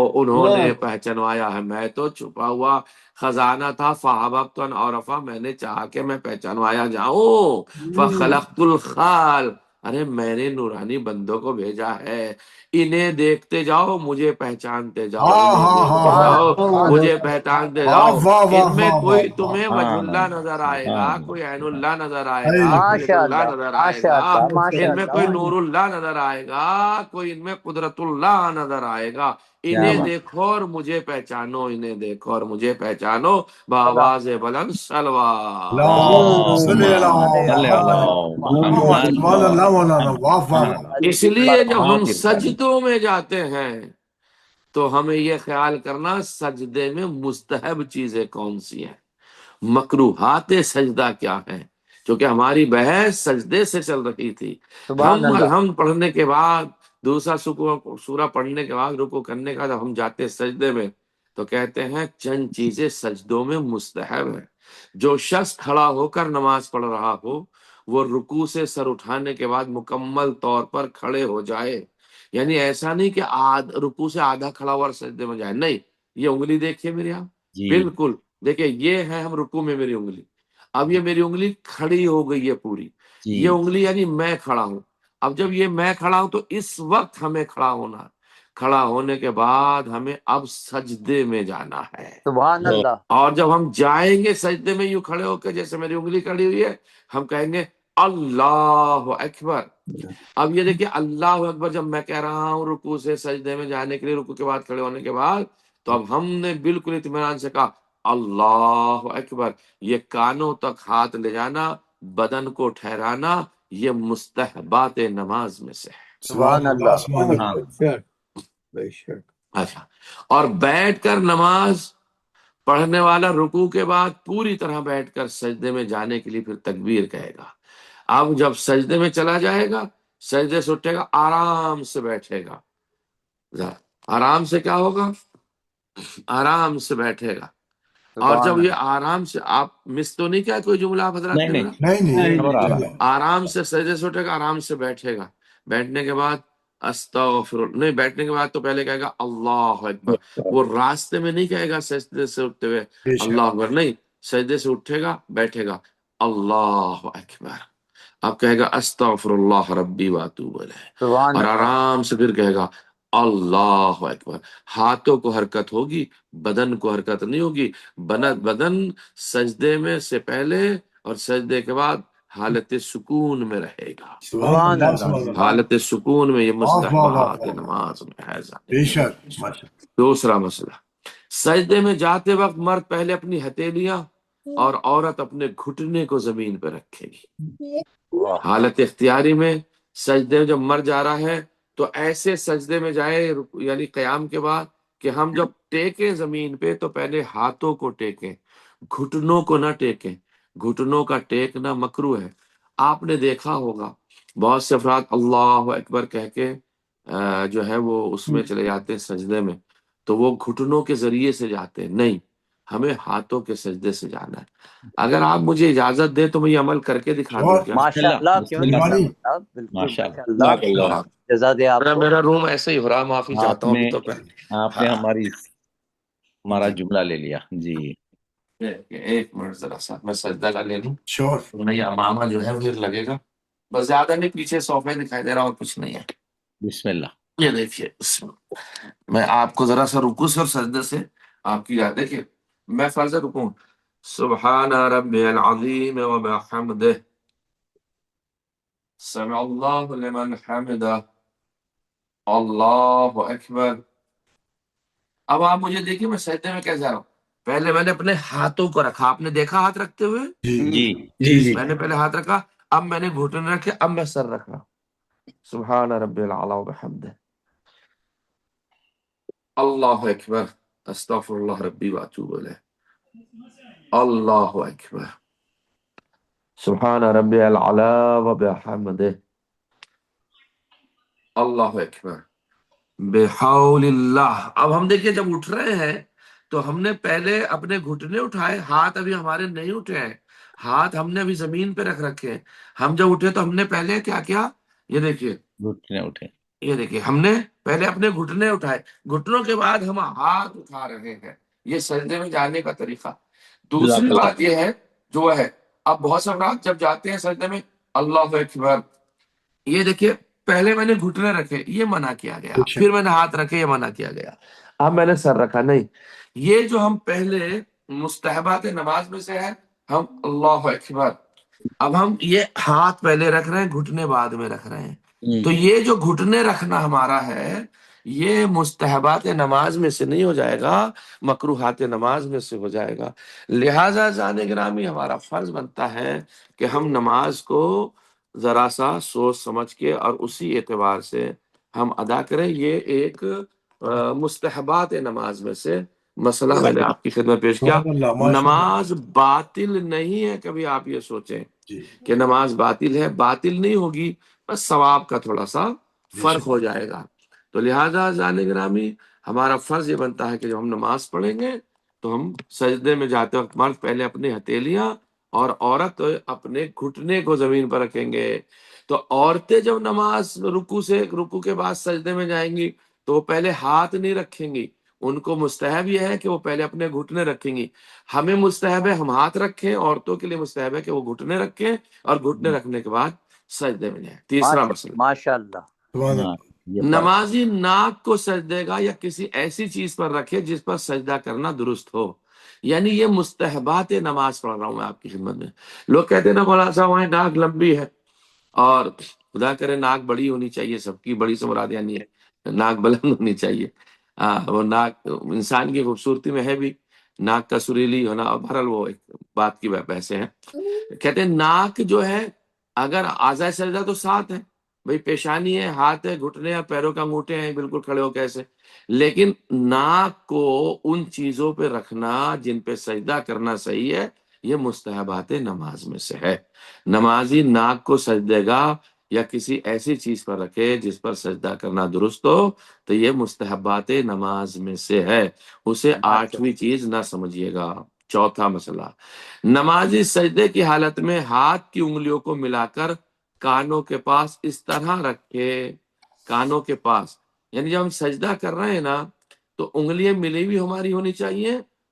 شک. انہوں نے پہچانوایا ہے. میں تو چھپا ہوا خزانہ تھا، فَحَبَبْتُ أَنْ أَعْرَفَ، میں نے چاہا کہ میں پہچانوایا جاؤں. فَخَلَقْتُ الْخَالِ، ارے میں نے نورانی بندوں کو بھیجا ہے، انہیں دیکھتے جاؤ مجھے پہچانتے جاؤ، ہاں انہیں ہاں دیکھتے ہاں سبحان جاؤ اللہ سبحان مجھے اللہ. پہچانتے واہ جاؤ. واہ واہ ان میں واہ کوئی واہ. تمہیں وجہ اللہ نظر آئے گا، کوئی عین اللہ نظر آئے ہائے. گا، کوئی ید ماشاء اللہ اللہ نظر آئے ماشاء گا، اللہ ماشاء ان میں کوئی اللہ. نور اللہ نظر آئے گا، کوئی ان میں قدرت اللہ نظر آئے گا. انہیں دیکھو اور مجھے پہچانو، انہیں دیکھو اور مجھے پہچانو. بآواز بلند صلوات. اللہم صلی علی محمد. محمد. سبحان اللہ مولانا. واہ واہ واہ. اس لیے جب ہم سجدوں میں جاتے ہیں تو ہمیں یہ خیال کرنا سجدے میں مستحب چیزیں کون سی ہیں، مکروہات سجدہ کیا ہیں. کیونکہ ہماری بحث سجدے سے چل رہی تھی. سبحان ہم اللہ. الحمد پڑھنے کے بعد دوسرا سورہ پڑھنے کے بعد رکوع کرنے کا جب ہم جاتے ہیں سجدے میں تو کہتے ہیں چند چیزیں سجدوں میں مستحب ہیں. جو شخص کھڑا ہو کر نماز پڑھ رہا ہو وہ رکوع سے سر اٹھانے کے بعد مکمل طور پر کھڑے ہو جائے. یعنی ایسا نہیں کہ رکوع سے آدھا کھڑا ہوا اور سجدے میں جائے، نہیں. یہ انگلی دیکھیے میرے یہاں، بالکل دیکھیے یہ ہے ہم رکوع میں میری انگلی، اب یہ میری انگلی کھڑی ہو گئی ہے پوری. یہ انگلی یعنی میں کھڑا ہوں. اب جب یہ میں کھڑا ہوں تو اس وقت ہمیں کھڑا ہونا، کھڑا ہونے کے بعد ہمیں اب سجدے میں جانا ہے. سبحان اللہ. اور جب ہم جائیں گے سجدے میں یوں کھڑے ہو کے جیسے میری انگلی کھڑی ہوئی ہے، ہم کہیں گے اللہ اکبر. اب یہ دیکھیے اللہ اکبر جب میں کہہ رہا ہوں رکوع سے سجدے میں جانے کے لیے، رکوع کے بعد کھڑے ہونے کے بعد، تو اب ہم نے بالکل اطمینان سے کہا اللہ اکبر. یہ کانوں تک ہاتھ لے جانا، بدن کو ٹھہرانا، یہ مستحبات نماز میں سے ہے. سبحان اللہ سبحان اللہ. بے شک بے شک. اچھا، اور بیٹھ کر نماز پڑھنے والا رکوع کے بعد پوری طرح بیٹھ کر سجدے میں جانے کے لیے پھر تکبیر کہے گا. اب جب سجدے میں چلا جائے گا، سجدے سے اٹھے گا، آرام سے بیٹھے گا. آرام سے کیا ہوگا؟ آرام سے بیٹھے گا. اور سبحان جب یہ اللہ. آرام سے، آپ مس تو نہیں کیا کوئی جملہ آپ حضرات نے میرا؟ نہیں نہیں چلو. آرام سے سجدے سے اٹھے گا، آرام سے بیٹھے گا. بیٹھنے کے بعد استغفر، نہیں بیٹھنے کے بعد تو پہلے کہے گا اللہ اکبر. وہ راستے میں نہیں کہے گا سجدے سے اٹھتے ہوئے بے اللہ شک. اکبر، نہیں، سجدے سے اٹھے گا بیٹھے گا اللہ اکبر. اب کہے گا استغفر اللہ ربی واتوب الیہ، سبحان اور اللہ. آرام سے پھر کہے گا اللہ اکبر. ہاتھوں کو حرکت ہوگی، بدن کو حرکت نہیں ہوگی. بدن سجدے میں سے پہلے اور سجدے کے بعد حالت سکون میں رہے گا. سبحان اللہ. حالت سکون میں. یہ واہ واہ واہ مستحبات واہ. نماز میں ہے. بے شک ماشاء دوسرا مسئلہ، سجدے میں جاتے وقت مرد پہلے اپنی ہتھیلیاں اور عورت اپنے گھٹنے کو زمین پہ رکھے گی. واہ. حالت اختیاری میں سجدے میں جب مر جا رہا ہے تو ایسے سجدے میں جائے، یعنی قیام کے بعد، کہ ہم جب ٹیکیں زمین پہ تو پہلے ہاتھوں کو ٹیکیں، گھٹنوں کو نہ ٹیکیں. گھٹنوں کا ٹیکنا مکروہ ہے. آپ نے دیکھا ہوگا بہت سے افراد اللہ اکبر کہہ کے جو ہے وہ اس میں چلے جاتے ہیں سجدے میں، تو وہ گھٹنوں کے ذریعے سے جاتے ہیں. نہیں، ہمیں ہاتھوں کے سجدے سے جانا ہے. اگر آپ مجھے اجازت دیں تو میں یہ عمل کر کے دکھا دوں کیا؟ ماشاء اللہ، کیوں نہیں اللہ. صاحب، بالکل ماشاء ماشاء اللہ. اللہ. جزا دے آپ کو. میرا روم ایسے ہی ہو رہا، معافی چاہتا ہوں ابھی تو آپ نے ہمارا جملہ لے لیا. جی ایک منٹ ذرا سا میں سجدہ کا لے لوں. شور. نہیں، امامہ جو ہے مجھے لگے گا بس، زیادہ نہیں، پیچھے صوفے دکھائی دے رہا اور کچھ نہیں ہے. بسم اللہ. یہ دیکھیے، میں آپ کو ذرا سا رکوع سے اور سجدے سے آپ کی یاد دیکھیے. میں فرض رکوع، سبحان ربی العظیم وبحمدہ، سمع اللہ لمن حمدہ، اللہ اکبر. اب آپ مجھے دیکھیے میں سجدے میں کیسے آ رہا ہوں. پہلے میں نے اپنے ہاتھوں کو رکھا، آپ نے دیکھا ہاتھ رکھتے ہوئے؟ جی جی میں نے پہلے ہاتھ رکھا، اب میں نے گھٹنے رکھے، اب میں سر رکھا. سبحان ربی العلی وبحمدہ، اللہ اکبر، استغفر اللہ ربی واتوب الیہ، اللہ اکبر، سبحان ربی العلی وبحمدہ، اللہ اکبر، بحول اللہ. اب ہم دیکھیے جب اٹھ رہے ہیں تو ہم نے پہلے اپنے گھٹنے اٹھائے، ہاتھ ابھی ہمارے نہیں اٹھے ہیں، ہاتھ ہم نے ابھی زمین پہ رکھ رکھے ہیں. ہم جب اٹھے تو ہم نے پہلے کیا کیا؟ یہ دیکھیے، گھٹنے اٹھے. یہ دیکھیے، ہم نے پہلے اپنے گھٹنے اٹھائے، گھٹنوں کے بعد ہم ہاتھ اٹھا رہے ہیں. یہ سجدے میں جانے کا طریقہ. دوسری بات یہ ہے جو ہے، اب بہت سے افراد جب جاتے ہیں سجدے میں اللہ اکبر، یہ دیکھیے پہلے میں نے گھٹنے رکھے، یہ منع کیا گیا، پھر میں نے ہاتھ رکھے، یہ منع کیا گیا، اب میں نے سر رکھا. نہیں، یہ جو ہم پہلے مستحبات نماز میں سے ہے، ہم اللہ اکبر، اب ہم یہ ہاتھ پہلے رکھ رہے ہیں، گھٹنے بعد میں رکھ رہے ہیں. تو یہ جو گھٹنے رکھنا ہمارا ہے، یہ مستحبات نماز میں سے نہیں ہو جائے گا، مکروہات نماز میں سے ہو جائے گا. لہٰذا جان گرامی ہمارا فرض بنتا ہے کہ ہم نماز کو ذرا سا سوچ سمجھ کے اور اسی اعتبار سے ہم ادا کریں. یہ ایک مستحبات نماز میں سے مسئلہ میں نے آپ کی خدمت پیش کیا. نماز باطل نہیں ہے، کبھی آپ یہ سوچیں کہ نماز باطل ہے، باطل نہیں ہوگی، بس ثواب کا تھوڑا سا فرق ہو جائے گا. تو لہٰذا جان گرامی ہمارا فرض یہ بنتا ہے کہ جب ہم نماز پڑھیں گے تو ہم سجدے میں جاتے وقت مرد پہلے اپنی ہتھیلیاں اور عورت اپنے گھٹنے کو زمین پر رکھیں گے. تو عورتیں جب نماز رکوع کے بعد سجدے میں جائیں گی تو وہ پہلے ہاتھ نہیں رکھیں گی، ان کو مستحب یہ ہے کہ وہ پہلے اپنے گھٹنے رکھیں گی. ہمیں مستحب ہے ہم ہاتھ رکھیں، عورتوں کے لیے مستحب ہے کہ وہ گھٹنے رکھیں اور گھٹنے رکھنے کے بعد سجدے میں جائیں. تیسرا مسئلہ، ماشاء اللہ. نمازی ناک کو سجدے گا یا کسی ایسی چیز پر رکھے جس پر سجدہ کرنا درست ہو. یعنی یہ مستحبات نماز پڑھ رہا ہوں میں آپ کی خدمت میں. لوگ کہتے ہیں نا مولانا صاحب وہاں ناک لمبی ہے، اور خدا کرے ناک بڑی ہونی چاہیے، سب کی بڑی سے مراد نہیں ہے، ناک بلند ہونی چاہیے. وہ ناک انسان کی خوبصورتی میں ہے بھی، ناک کا سریلی ہونا، اور بہرحال وہ ایک بات کی بحثیں ہیں. کہتے ہیں ناک جو ہے اگر اعضاء سجدہ تو ساتھ ہے، بھئی پیشانی ہے، ہاتھ ہے، گھٹنے اور پیروں کا انگوٹھے ہیں بالکل کھڑے ہو کیسے، لیکن ناک کو ان چیزوں پہ رکھنا جن پہ سجدہ کرنا صحیح ہے، یہ مستحبات نماز میں سے ہے. نمازی ناک کو سجدے گا یا کسی ایسی چیز پر رکھے جس پر سجدہ کرنا درست ہو تو یہ مستحبات نماز میں سے ہے، اسے آٹھویں چیز نہ سمجھیے گا. چوتھا مسئلہ، نمازی سجدے کی حالت میں ہاتھ کی انگلیوں کو ملا کر کانوں کے پاس اس طرح رکھے، کانوں کے پاس، یعنی جب ہم سجدہ کر رہے ہیں نا تو انگلیاں ملی ہوئی ہماری ہونی چاہیے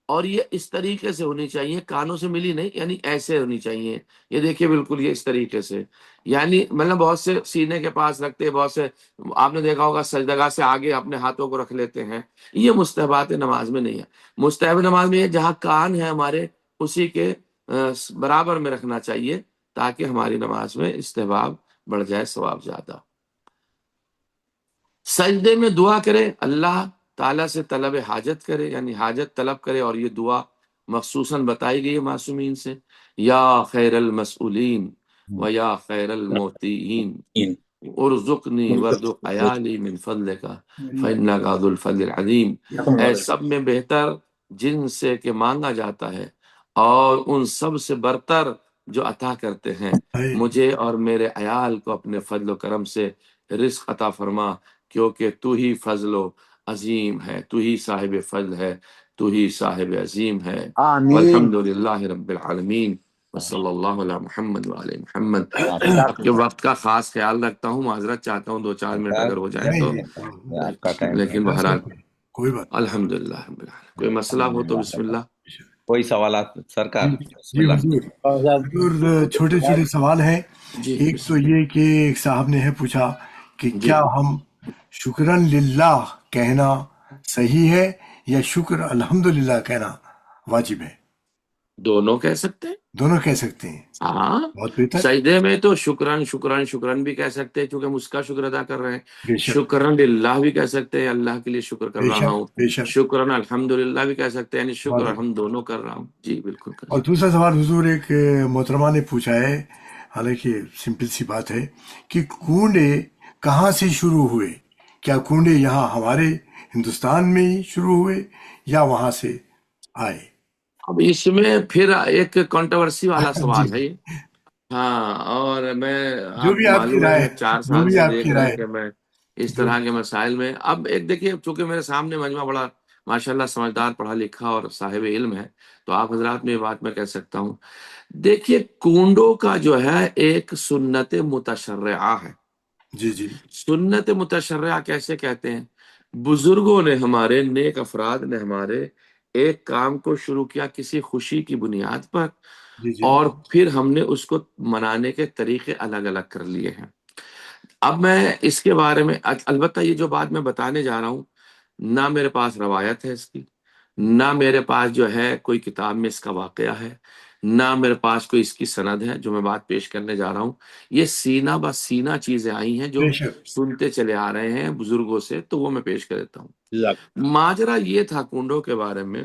اور یہ اس طریقے سے ہونی چاہیے، کانوں سے ملی نہیں، یعنی ایسے ہونی چاہیے. یہ دیکھیے بالکل یہ اس طریقے سے، یعنی مطلب بہت سے سینے کے پاس رکھتے ہیں، بہت سے آپ نے دیکھا ہوگا سجدگاہ سے آگے اپنے ہاتھوں کو رکھ لیتے ہیں. یہ مستحبات نماز میں نہیں ہے. مستحب نماز میں یہ جہاں کان ہے ہمارے اسی کے برابر میں رکھنا چاہیے تاکہ ہماری نماز میں استحباب بڑھ جائے، ثواب زیادہ. سجدے میں دعا کرے، اللہ تعالیٰ سے طلب حاجت کرے، یعنی حاجت طلب کرے، اور یہ دعا مخصوصاً بتائی گئی ہے معصومین سے، یا خیر المسئولین و یا خیر المعطین ارزقنی وارزق عیالی من فضلک فإنک ذو الفضل العظیم. اے سب میں بہتر جن سے کہ مانگا جاتا ہے اور ان سب سے برتر جو عطا کرتے ہیں، مجھے اور میرے عیال کو اپنے فضل و کرم سے رزق عطا فرما، کیونکہ تو ہی فضل و عظیم ہے، تو ہی صاحب فضل ہے، تو ہی صاحب عظیم ہے. آمین. والحمد للہ رب العالمین وصلی اللہ علی محمد وعلی محمد. اب کے وقت کا خاص خیال رکھتا ہوں، معذرت چاہتا ہوں 2-4 منٹ اگر ہو جائے تو، آپ کا ٹائم لیکن بہرحال کوئی بات الحمد للہ رب العالمین. کوئی مسئلہ ہو تو بسم اللہ. کوئی سوالات سرکار؟ بسم جی اللہ. حضور چھوٹے چھوٹے سوال ہیں. جی ایک تو یہ کہ ایک صاحب نے ہے پوچھا کہ جی. کیا ہم شکرن للہ کہنا صحیح ہے یا شکر الحمدللہ کہنا واجب ہے؟ دونوں کہہ سکتے ہیں. دونوں کہہ سکتے ہیں. ہاں، بہت بہتر. سجدے میں تو شکرن شکرن شکرن بھی کہہ سکتے ہیں کیونکہ ہم اس کا شکر ادا کر رہے ہیں. بے شک شکرن للہ بھی کہہ سکتے ہیں، اللہ کے لیے شکر کر بے رہا شک ہوں. بے شک. شکرن الحمدللہ بھی کہہ سکتے ہیں، یعنی شکر واضح. ہم دونوں کر رہا ہوں. جی بالکل کر اور سکتے. دوسرا سوال حضور ایک محترمہ نے پوچھا ہے، حالانکہ سمپل سی بات ہے، کہ کنڈے کہاں سے شروع ہوئے؟ کیا کنڈے یہاں ہمارے ہندوستان میں ہی شروع ہوئے یا وہاں سے آئے؟ اب اس میں پھر ایک کنٹروورسی والا سوال ہے. جی ہاں، اور میں جو آپ بھی کو آپ کی معلوم رائے ہے ہے، 4 جو سال بھی سے آپ دیکھ کی رہے رائے ہیں کہ میں اس جو طرح کے مسائل میں، اب ایک دیکھیے چونکہ میرے سامنے مجمع بڑا ماشاءاللہ سمجھدار، پڑھا لکھا اور صاحب علم ہے، تو آپ حضرات میں یہ بات میں کہہ سکتا ہوں. دیکھیے کنڈوں کا جو ہے ایک سنت متشرعہ ہے. جی جی سنت متشرعہ کیسے کہتے ہیں؟ بزرگوں نے، ہمارے نیک افراد نے ہمارے ایک کام کو شروع کیا کسی خوشی کی بنیاد پر، جی جی اور پھر ہم نے اس کو منانے کے طریقے الگ الگ کر لیے ہیں. اب میں اس کے بارے میں البتہ یہ جو بات میں بتانے جا رہا ہوں، نہ میرے پاس روایت ہے اس کی، نہ میرے پاس جو ہے کوئی کتاب میں اس کا واقعہ ہے، نہ میرے پاس کوئی اس کی سند ہے. جو میں بات پیش کرنے جا رہا ہوں یہ سینہ بہ سینہ چیزیں آئی ہیں جو بے شک. سنتے چلے آ رہے ہیں بزرگوں سے، تو وہ میں پیش کر دیتا ہوں. ماجرا یہ تھا کنڈوں کے بارے میں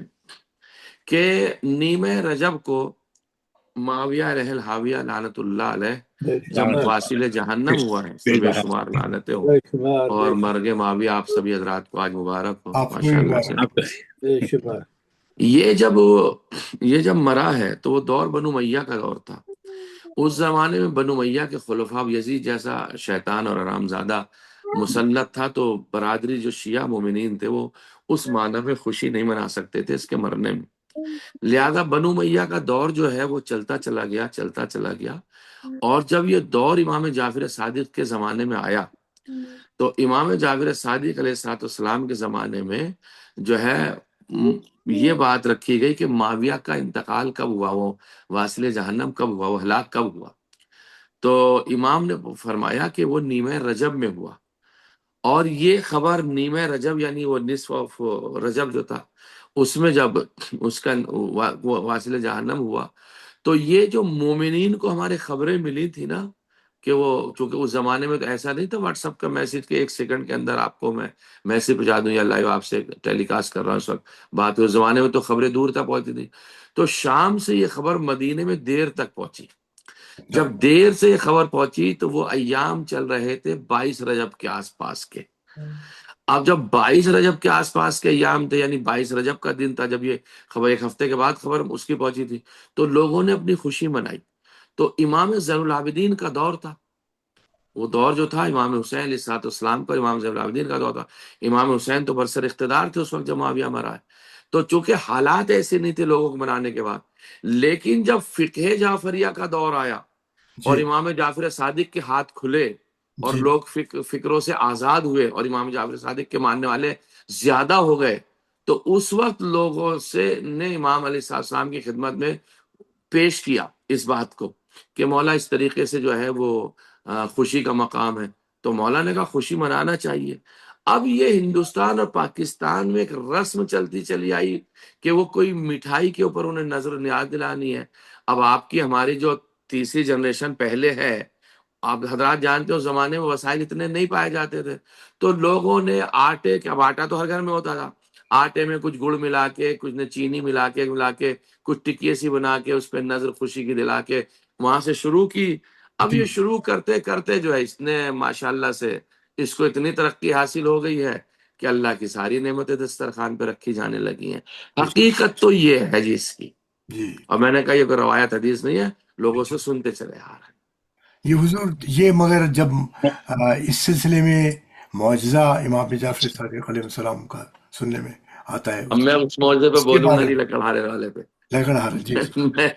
کہ نیمہ رجب کو معاویہ رحل حاویہ لعنت اللہ علیہ جب واصل جہنم ہوا ہے، سے بے شمار لعنتیں ہوں، اور مرگ معاویہ آپ سبھی حضرات کو آج مبارک ہو آپ کو ماشاءاللہ سے. یہ جب مرا ہے تو وہ دور بنو امیہ کا دور تھا. اس زمانے میں بنو امیہ کے خلفاء، یزید جیسا شیطان اور حرام زادہ مسلط تھا، تو برادری جو شیعہ مومنین تھے وہ اس معنی میں خوشی نہیں منا سکتے تھے اس کے مرنے میں. لہذا بنو امیہ کا دور جو ہے وہ چلتا چلا گیا. اور جب یہ دور امام جعفر صادق کے زمانے میں آیا تو امام جعفر صادق علیہ الصلوۃ والسلام کے زمانے میں جو ہے یہ بات رکھی گئی کہ معاویہ کا انتقال کب ہوا، وہ واصل جہنم کب ہوا، وہ ہلاک کب ہوا. تو امام نے فرمایا کہ وہ نیمہ رجب میں ہوا. اور یہ خبر نیمہ رجب یعنی وہ نصف آف رجب جو تھا اس میں جب اس کا واصل جہنم ہوا، تو یہ جو مومنین کو ہمارے خبریں ملی تھی نا، کہ وہ چونکہ اس زمانے میں تو ایسا نہیں تھا واٹس ایپ کا میسج کہ 1 سیکنڈ کے اندر آپ کو میں میسج پہنچا دوں یا لائیو آپ سے ٹیلی کاسٹ کر رہا ہوں اس وقت بات. اس زمانے میں تو خبریں دور تک پہنچتی تھی. تو شام سے یہ خبر مدینے میں دیر تک پہنچی. جب دیر سے یہ خبر پہنچی تو وہ ایام چل رہے تھے 22 رجب کے آس پاس کے. اب جب 22 رجب کے آس پاس کے ایام تھے، یعنی 22 رجب کا دن تھا جب یہ خبر، 1 ہفتے کے بعد خبر اس کی پہنچی تھی، تو لوگوں نے اپنی خوشی منائی. تو امام زین العابدین کا دور تھا. وہ دور جو تھا امام حسین علیہ الصلوۃ والسلام کا، امام زین العابدین کا دور تھا. امام حسین تو برسر اقتدار تھے اس وقت جب معاویہ مرا ہے. تو چونکہ حالات ایسے نہیں تھے لوگوں کو منانے کے بعد، لیکن جب فقہ جعفریہ کا دور آیا اور امام جعفر صادق کے ہاتھ کھلے اور لوگ فکروں سے آزاد ہوئے اور امام جعفر صادق کے ماننے والے زیادہ ہو گئے، تو اس وقت لوگوں سے نے امام علیہ السلام کی خدمت میں پیش کیا اس بات کو کہ مولا اس طریقے سے جو ہے وہ خوشی کا مقام ہے. تو مولا نے کہا خوشی منانا چاہیے. اب یہ ہندوستان اور پاکستان میں ایک رسم چلتی چلی آئی کہ وہ کوئی مٹھائی کے اوپر انہیں نظر نیاز دلانی ہے. اب آپ کی ہماری جو تیسری جنریشن پہلے ہے، آپ حضرات جانتے ہو زمانے میں وسائل اتنے نہیں پائے جاتے تھے، تو لوگوں نے آٹے کے، اب آٹا تو ہر گھر میں ہوتا تھا، آٹے میں کچھ گڑ ملا کے، کچھ نے چینی ملا کے کچھ ٹکیے سی بنا کے اس پہ نظر خوشی کی دلا کے وہاں سے شروع کی. اب یہ شروع کرتے کرتے جو ہے اس نے ماشاءاللہ سے اس کو اتنی ترقی حاصل ہو گئی ہے کہ اللہ کی ساری نعمتیں دسترخوان پہ رکھی جانے لگی ہیں. حقیقت تو یہ ہے جی اس کی. جی اور میں نے کہا یہ کوئی روایت حدیث نہیں ہے، لوگوں سے سنتے چلے آ رہے ہیں. یہ حضور یہ مگر جب اس سلسلے میں معجزہ امام جعفر صادق علیہ السلام کا سننے میں آتا ہے، اب میں اس معجزے پہ اس کے بولوں گا بارے نہیں میں لکڑہارے والے پہ. لکڑہارے جی جی میں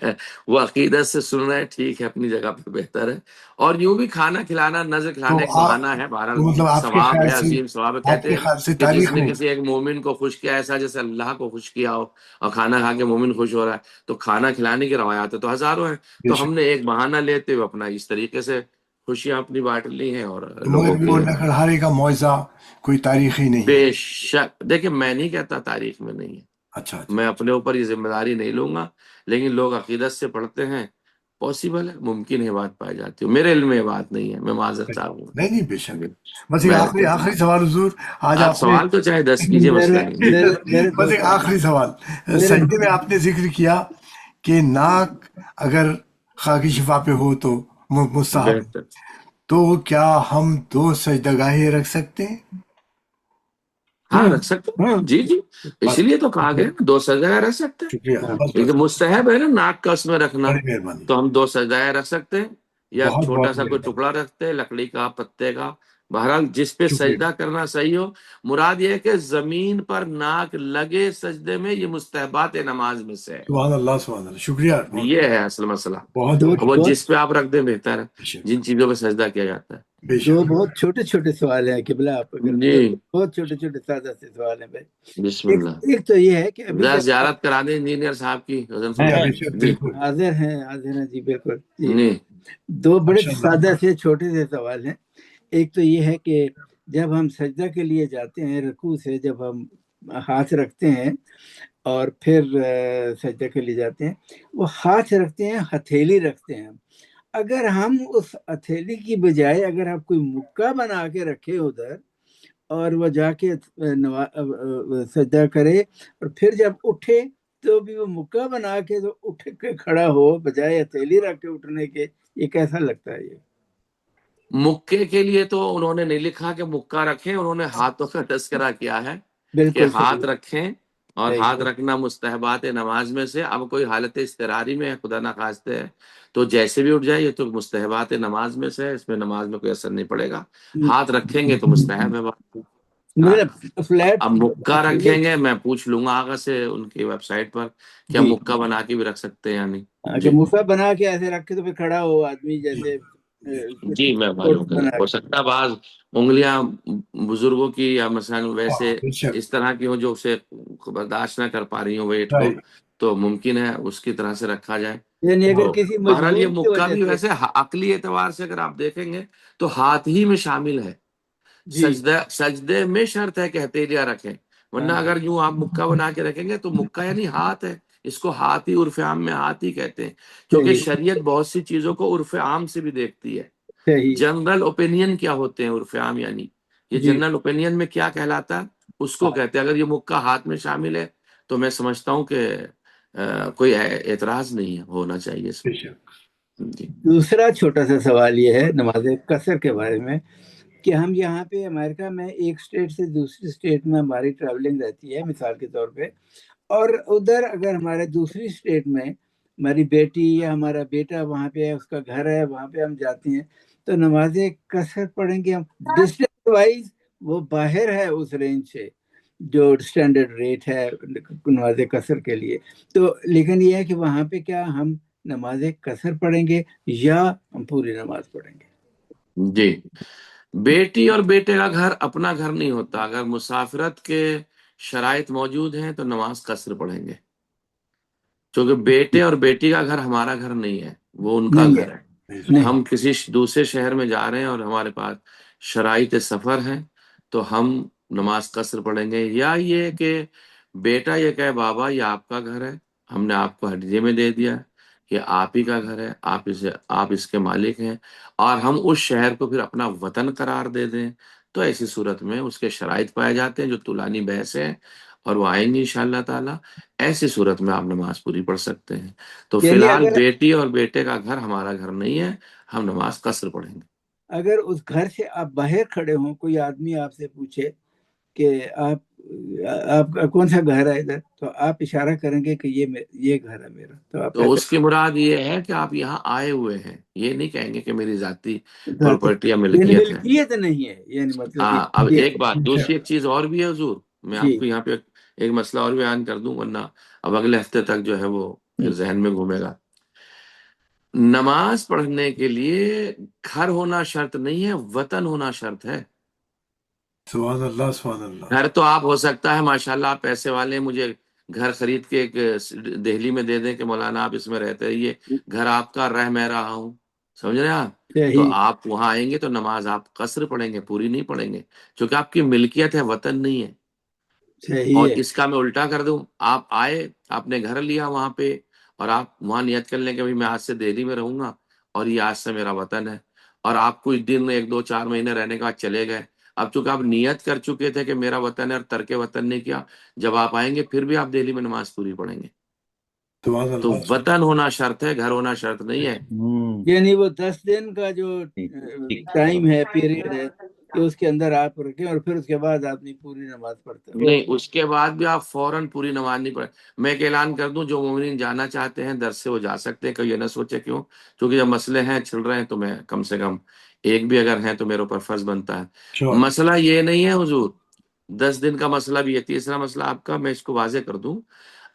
وہ عقیدت سے سننا ہے، ٹھیک ہے، اپنی جگہ پہ بہتر ہے. اور یوں بھی کھانا کھلانا، نظر تو کھلانا ایک بہانہ ہے، بہرحال تو مطلب ثواب ہے، عظیم ثواب ہے. آپ کہتے کے ہیں خیال سے کہ جس تاریخ نے میں کسی ایک مومن کو خوش کیا ایسا جیسے اللہ کو خوش کیا ہو، اور کھانا کھا کے مومن خوش ہو رہا ہے، تو کھانا کھلانے کی روایات تو ہزاروں ہیں. بے تو شک، ہم نے ایک بہانہ لیتے ہوئے اپنا اس طریقے سے خوشیاں اپنی بانٹ لی ہیں اور تو لوگوں مگر وہ کی. لکڑہارے کا معجزہ کوئی تاریخی نہیں بے ہے. شک دیکھیں میں نہیں کہتا تاریخ میں نہیں ہے، اچھا اچھا میں اپنے اوپر یہ ذمہ داری نہیں لوں گا، لیکن لوگ عقیدت سے پڑھتے ہیں. پاسبل ہے، ممکن ہے بات پائی جاتی ہے، میرے علم میں یہ بات نہیں ہے، میں معذرت چاہوں گا. نہیں نہیں بے شک. جی، بس ایک بہرکیف آخری سوال حضور، آج آپ آپ نے سوال تو چاہے 10 کیجئے، مسئلہ نہیں. بس ایک آخری سوال، سجدے میں آپ نے ذکر کیا کہ ناک اگر خاکی شفا پہ ہو تو مستحب، بہتر. تو کیا ہم 2 سجدہ گاہیں رکھ سکتے ہیں؟ ہاں رکھ سکتے ہیں. جی جی، بس اسی لیے تو کہا گیا 2 سجدہ رکھ سکتے ہیں. شکریہ، بس یہ بس تو مستحب ہے نا ناک کا اس میں رکھنا، بڑی مہربانی، تو ہم 2 سجدہ رکھ سکتے ہیں، یا بہت چھوٹا بہت سا کوئی مہربانی، ٹکڑا رکھتے ہیں لکڑی کا، پتے کا. بہرحال جس پہ شکریہ. سجدہ کرنا صحیح ہو. مراد یہ ہے کہ زمین پر ناک لگے سجدے میں، یہ مستحبات نماز میں سے ہے. سبحان اللہ سبحان اللہ، شکریہ، بہت یہ ہے اصل مسئلہ. بہت بہت وہ جس پہ آپ رکھ دیں بہتر ہے، بے شک جن چیزوں پہ سجدہ کیا جاتا ہے. بے دو شک. بہت چھوٹے چھوٹے سوال ہیں قبلہ، آپ اگر جی بہت چھوٹے چھوٹے سادہ سے سوال ہیں بھائی. بسم اللہ. ایک تو یہ ہے کہ ابھی ذرا جب زیارت کرا دیں انجینئر صاحب کی حضرت جی فرما. بے شک جی بالکل، حاضر ہیں جی بالکل جی. جی 2 بڑے ماشاء اللہ. سادہ سے چھوٹے سے سوال ہیں. ایک تو یہ ہے کہ جب ہم سجدہ کے لیے جاتے ہیں، رکوع سے جب ہم ہاتھ رکھتے ہیں اور پھر سجدہ کے لیے جاتے ہیں، وہ ہاتھ رکھتے ہیں، ہتھیلی رکھتے ہیں. اگر ہم اس ہتھیلی کی بجائے اگر آپ کوئی مکہ بنا کے رکھے ادھر اور وہ جا کے سجدہ کرے اور پھر جب اٹھے تو بھی وہ مکہ بنا کے تو اٹھ کے کھڑا ہو بجائے ہتھیلی رکھ کے اٹھنے کے، یہ کیسا لگتا ہے؟ یہ مکے کے لیے تو انہوں نے نہیں لکھا کہ مکہ رکھیں، انہوں نے ہاتھوں کا تذکرہ کیا ہے کہ بالکل ہاتھ صحیح رکھیں، اور صحیح. ہاتھ رکھنا مستحبات نماز میں سے. اب کوئی حالت اضطراری میں ہے، خدا نخواستہ ہے، تو جیسے بھی اٹھ جائے، یہ تو مستحبات نماز میں سے ہے، اس میں نماز میں کوئی اثر نہیں پڑے گا. ہاتھ رکھیں گے تو مستحب ہے بات. ہاں. مطلب فلیٹ اب مکہ رکھیں گے، میں پوچھ لوں گا آگا سے ان کی ویب سائٹ پر کیا جی، مکہ بنا کے بھی رکھ سکتے ہیں یا نہیں. اگر جی مکہ بنا کے ایسے رکھ کے تو پھر کھڑا ہو آدمی جیسے جی میں معلوم کریں، بنا ہو کے. سکتا ہے بعض انگلیاں بزرگوں کی یا مثلا ویسے بے شک اس طرح کی ہوں جو اسے برداشت نہ کر پا رہی ہوں ویٹ کو، رائٹ. تو ممکن ہے اس کی طرح سے رکھا جائے. یعنی اگر تو کسی بہرحال یہ مجبوری کی مکہ وجہ بھی سے. ویسے عقلی اعتبار سے اگر آپ دیکھیں گے تو ہاتھ ہی میں شامل ہے. جی سجدے میں شرط ہے کہ ہتھیلیاں رکھیں، ورنہ ہاں اگر یوں آپ مکہ بنا کے رکھیں گے تو مکہ یعنی ہاتھ ہے، اس کو ہاتھ ہی عرف عام میں ہاتھ ہی کہتے ہیں، کیونکہ صحیح شریعت بہت سی چیزوں کو عرف عام سے بھی دیکھتی ہے. صحیح. جنرل اوپینین کیا ہوتے ہیں عرف عام، یعنی یہ جی جنرل اوپینین میں کیا کہلاتا ہے اس کو کہتے ہیں. اگر یہ مکہ ہاتھ میں شامل ہے تو میں سمجھتا ہوں کہ کوئی اعتراض نہیں ہے، ہونا چاہیے اس بے میں. شک. جی دوسرا چھوٹا سا سوال یہ ہے نماز قصر کے بارے میں کہ ہم یہاں پہ امریکہ میں ایک اسٹیٹ سے دوسری اسٹیٹ میں ہماری ٹریولنگ رہتی ہے مثال کے طور پہ، اور ادھر اگر ہمارے دوسری اسٹیٹ میں ہماری بیٹی یا ہمارا بیٹا وہاں پہ ہے، اس کا گھر ہے، وہاں پہ ہم جاتے ہیں تو نماز قصر پڑھیں گے ہم. ڈسٹینس وائز وہ باہر ہے اس رینج سے جو اسٹینڈرڈ ریٹ ہے نماز قصر کے لیے. تو لیکن یہ ہے کہ وہاں پہ کیا ہم نماز قصر پڑھیں گے یا ہم پوری نماز پڑھیں گے؟ جی بیٹی اور بیٹے کا گھر اپنا گھر نہیں ہوتا. اگر مسافرت کے شرائط موجود ہیں تو نماز قصر پڑھیں گے، کیونکہ بیٹے اور بیٹی کا گھر ہمارا گھر نہیں ہے، وہ ان کا نہیں گھر ہے، ہے۔ نہیں ہم کسی دوسرے شہر میں جا رہے ہیں اور ہمارے پاس شرائط سفر ہے تو ہم نماز قصر پڑھیں گے، یا یہ کہ بیٹا یہ کہے بابا یہ آپ کا گھر ہے، ہم نے آپ کو ہدیے میں دے دیا، یہ آپ ہی کا گھر ہے، آپ اس کے مالک ہیں، اور ہم اس شہر کو پھر اپنا وطن قرار دے دیں، تو ایسی صورت میں اس کے شرائط پائے جاتے ہیں جو طولانی بحث ہے، اور وہ آئیں گے انشاءاللہ تعالی۔ ایسی صورت میں آپ نماز پوری پڑھ سکتے ہیں۔ تو فی یعنی الحال اگر بیٹی اور بیٹے کا گھر ہمارا گھر نہیں ہے، ہم نماز قصر پڑھیں گے۔ اگر اس گھر سے آپ باہر کھڑے ہوں، کوئی آدمی آپ سے پوچھے کہ آپ کا کون سا گھر ہے ادھر، تو آپ اشارہ کریں گے کہ یہ گھر ہے میرا، تو آپ تو ایسے اس کی مراد یہ ہے کہ آپ یہاں آئے ہوئے ہیں، یہ نہیں کہیں گے کہ میری ذاتی ذاتی پراپرٹی یا یعنی ملکیت ہے۔ ملکیت نہیں ہے، یعنی مطلب اب یہ ایک بات، دوسری ایک چیز اور بھی ہے حضور، میں جی آپ کو یہاں پہ ایک مسئلہ اور بیان کر دوں، ورنہ اب اگلے ہفتے تک جو ہے وہ پھر ذہن میں گھومے گا۔ نماز پڑھنے کے لیے گھر ہونا شرط نہیں ہے، وطن ہونا شرط ہے۔ سبحان اللہ، سبحان اللہ۔ گھر تو آپ ہو سکتا ہے ماشاءاللہ آپ پیسے والے، مجھے گھر خرید کے ایک دہلی میں دے دیں کہ مولانا آپ اس میں رہتے رہیے، گھر آپ کا، رہ میں رہا ہوں، سمجھ رہے ہیں آپ؟ تو صحیح آپ وہاں آئیں گے تو نماز آپ قصر پڑھیں گے، پوری نہیں پڑھیں گے، کیونکہ آپ کی ملکیت ہے، وطن نہیں ہے۔ صحیح اور ہے، اس کا میں الٹا کر دوں، آپ آئے، آپ نے گھر لیا وہاں پہ، اور آپ وہاں نیت کر لیں کہ میں آج سے دہلی میں رہوں گا اور یہ آج سے میرا وطن ہے، اور آپ کچھ دن، 1 2 4 مہینے رہنے کے بعد چلے گئے، اب چونکہ آپ نیت کر چکے تھے کہ میرا وطن ہے اور ترک وطن نہیں کیا، جب آپ آئیں گے پھر بھی آپ دہلی میں نماز پوری پڑھیں گے۔ سبحان تو اللہ، سبحان وطن ہونا شرط ہے، گھر ہونا شرط نہیں ہے۔ یعنی وہ 10 دن کا جو ٹھیک۔ ٹائم ہے، پیریڈ ہے، کہ اس کے اندر آپ رکھیں اور پھر اس کے بعد آپ نے پوری نماز پڑھتے ہیں۔ نہیں، اس کے بعد بھی آپ فوراً پوری نماز نہیں پڑھیں۔ میں ایک اعلان کر دوں، جو مومنین جانا چاہتے ہیں درس سے وہ جا سکتے ہیں، کوئی یہ نہ سوچے کیوں، کیونکہ جب مسئلے ہیں چل رہے ہیں تو میں کم سے کم ایک بھی اگر ہیں تو میرے اوپر فرض بنتا ہے۔ اللہ۔ مسئلہ یہ نہیں ہے حضور، 10 دن کا مسئلہ بھی ہے۔ تیسرا مسئلہ آپ کا، میں اس کو واضح کر دوں،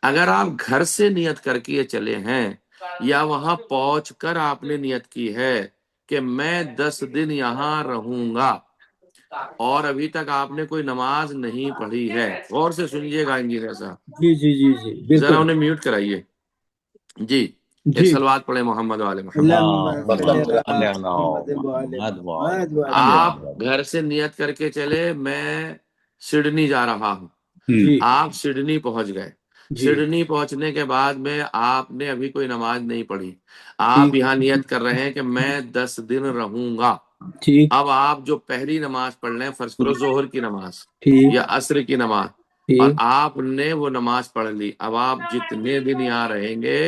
اگر آپ گھر سے نیت کر کے چلے ہیں، یا وہاں پہنچ کر آپ نے نیت کی ہے کہ میں 10 دن یہاں رہوں گا، اور ابھی تک آپ نے کوئی نماز نہیں پڑھی ہے، غور سے سنیے گا انجینئر صاحب، جی جی جی جی ذرا بالکل۔ انہیں میوٹ کرائیے۔ جی، ایک جی، صلوات پڑھے محمد وآل محمد۔ اللہم صلی اللہم علی صلی علی محمد وآل محمد محمد وآل آپ محمد۔ گھر سے نیت کر کے چلے میں سڈنی جا رہا ہوں، جی آپ سڈنی پہنچ گئے، جی سڈنی پہنچنے کے بعد میں آپ نے ابھی کوئی نماز نہیں پڑھی، آپ ٹھیک یہاں نیت کر رہے ہیں کہ میں 10 دن رہوں گا۔ ٹھیک اب آپ جو پہلی نماز پڑھ لیں، فرض کرو ظہر کی نماز ٹھیک یا عصر کی نماز، اور ٹھیک آپ نے وہ نماز پڑھ لی، اب آپ جتنے دن یہاں رہیں گے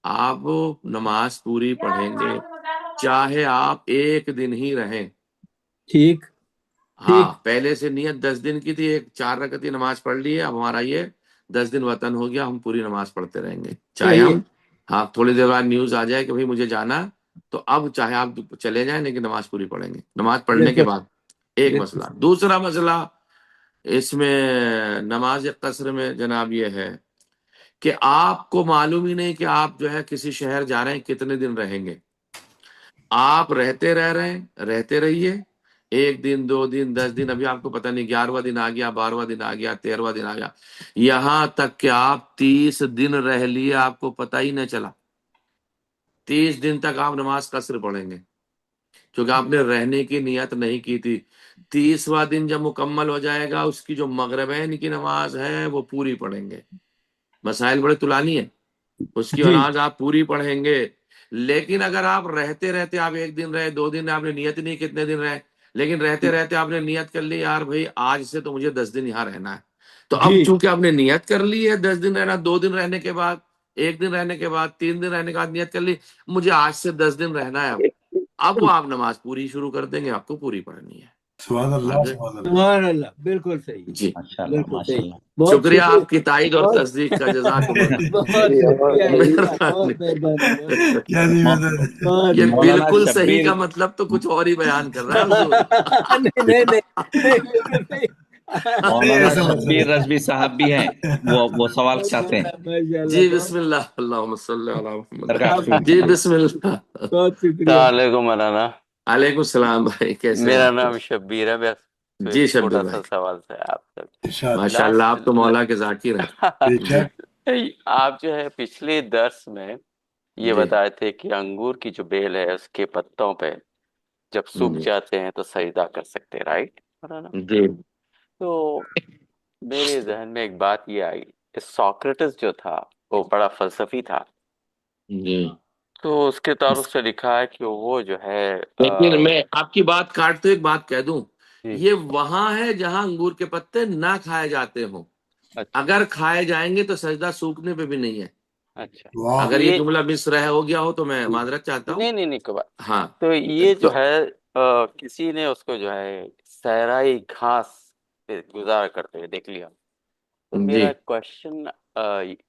آپ نماز پوری پڑھیں گے، چاہے آپ 1 دن ہی رہیں۔ ٹھیک ہاں، ٹھیک پہلے سے نیت 10 دن کی تھی، 4 رکعتی نماز پڑھ لی ہے، اب ہمارا یہ 10 دن وطن ہو گیا، ہم پوری نماز پڑھتے رہیں گے، چاہے صحیح ہم، ہاں تھوڑی دیر بعد نیوز آ جائے کہ بھائی مجھے جانا، تو اب چاہے آپ چلے جائیں لیکن نماز پوری پڑھیں گے، نماز پڑھنے کے بالکل بعد۔ ایک بالکل مسئلہ، دوسرا مسئلہ اس میں نماز قصر میں جناب یہ ہے کہ آپ کو معلوم ہی نہیں کہ آپ جو ہے کسی شہر جا رہے ہیں، کتنے دن رہیں گے، آپ رہتے رہے، رہتے رہیے، 1 دن 2 دن 10 دن، ابھی آپ کو پتہ نہیں 11واں دن آ گیا، 12واں دن آ گیا، 13واں دن آ گیا، یہاں تک کہ آپ 30 دن رہ لیے، آپ کو پتہ ہی نہ چلا، 30 دن تک آپ نماز قصر پڑھیں گے، کیونکہ آپ نے رہنے کی نیت نہیں کی تھی۔ 30واں دن جب مکمل ہو جائے گا، اس کی جو مغربین کی نماز ہے وہ پوری پڑھیں گے، مسائل بڑے طولانی ہیں، اس کی جی نماز آپ پوری پڑھیں گے۔ لیکن اگر آپ رہتے رہتے، آپ 1 دن رہے، 2 دن، آپ نے نیت نہیں کتنے دن رہے، لیکن رہتے رہتے آپ نے نیت کر لی یار بھائی آج سے تو مجھے 10 دن یہاں رہنا ہے، تو اب جی چونکہ آپ نے نیت کر لی ہے 10 دن رہنا، 2 دن رہنے کے بعد، 1 دن رہنے کے بعد، 3 دن رہنے کے بعد نیت کر لی مجھے آج سے 10 دن رہنا ہے، اب وہ آپ نماز پوری شروع کر دیں گے، آپ کو پوری پڑھنی ہے۔ سبحان اللہ، آگے سبحان اللہ۔ سبحان اللہ، بالکل صحیح، جی، ماشاءاللہ بالکل صحیح، ماشاءاللہ۔ بہت شکریہ شکریہ، آپ کی تائید اور بہت تصدیق کا، جزاکم اللہ، بہت شکریہ عزیزہ، مہربانی۔ بہت مہربانی، بہت کیا جی مو- بہت یہ شکریہ۔ مولانا بالکل صحیح شبیر، کا مطلب تو کچھ اور ہی بیان کر رہا ہے حضور۔ نہیں نہیں نہیں نہیں، بالکل نہیں۔ نہیں مولانا ایسا مطلب شبیر رضوی صاحب بھی ہیں، وہ سوال ماشاء چاہتے ہیں اللہ ماشاء اللہ، جی بہت بسم اللہ، اللہم صلی علی محمد۔ سرکار آپ بسم جی اللہ۔ بسم اللہ۔ بہت شکریہ۔ السلام علیکم مولانا، علیکم السلام بھائی، کیسے ہیں میرا آپ؟ نام شبیر ہے، تو جی ایک شبیر چھوٹا بھائی، سا سوال ہے آپ سے. ارشاد ماشاءاللہ آپ تو مولا کے ذاکر ہیں. بے شک. آپ جو ہے پچھلے درس میں یہ جی بتائے تھے کہ انگور کی جو بیل ہے اس کے پتوں پہ جب سوکھ جی جاتے ہیں تو سجدہ کر سکتے، رائٹ؟ جی تو میرے ذہن میں ایک بات یہ آئی کہ سوکریٹس جو تھا وہ بڑا فلسفی تھا، جی. تو اس کے تعارف سے لکھا ہے کہ وہ جو ہے لیکن میں آپ کی بات کاٹتے ایک بات کہہ دوں، جی یہ وہاں ہے جہاں انگور کے پتے نہ کھائے جاتے ہوں. اچھا اگر کھائے جائیں گے تو سجدہ سوکھنے پہ بھی نہیں ہے. اچھا واہ. اگر یہ جملہ مس رہ ہو گیا ہو تو میں معذرت چاہتا ہوں. نہیں کوئی بات. ہاں تو یہ تو جو ہے کسی نے اس کو جو ہے صحرائی گھاس پہ گزارا کرتے ہوئے دیکھ لیا. تو جی میرا کوشچن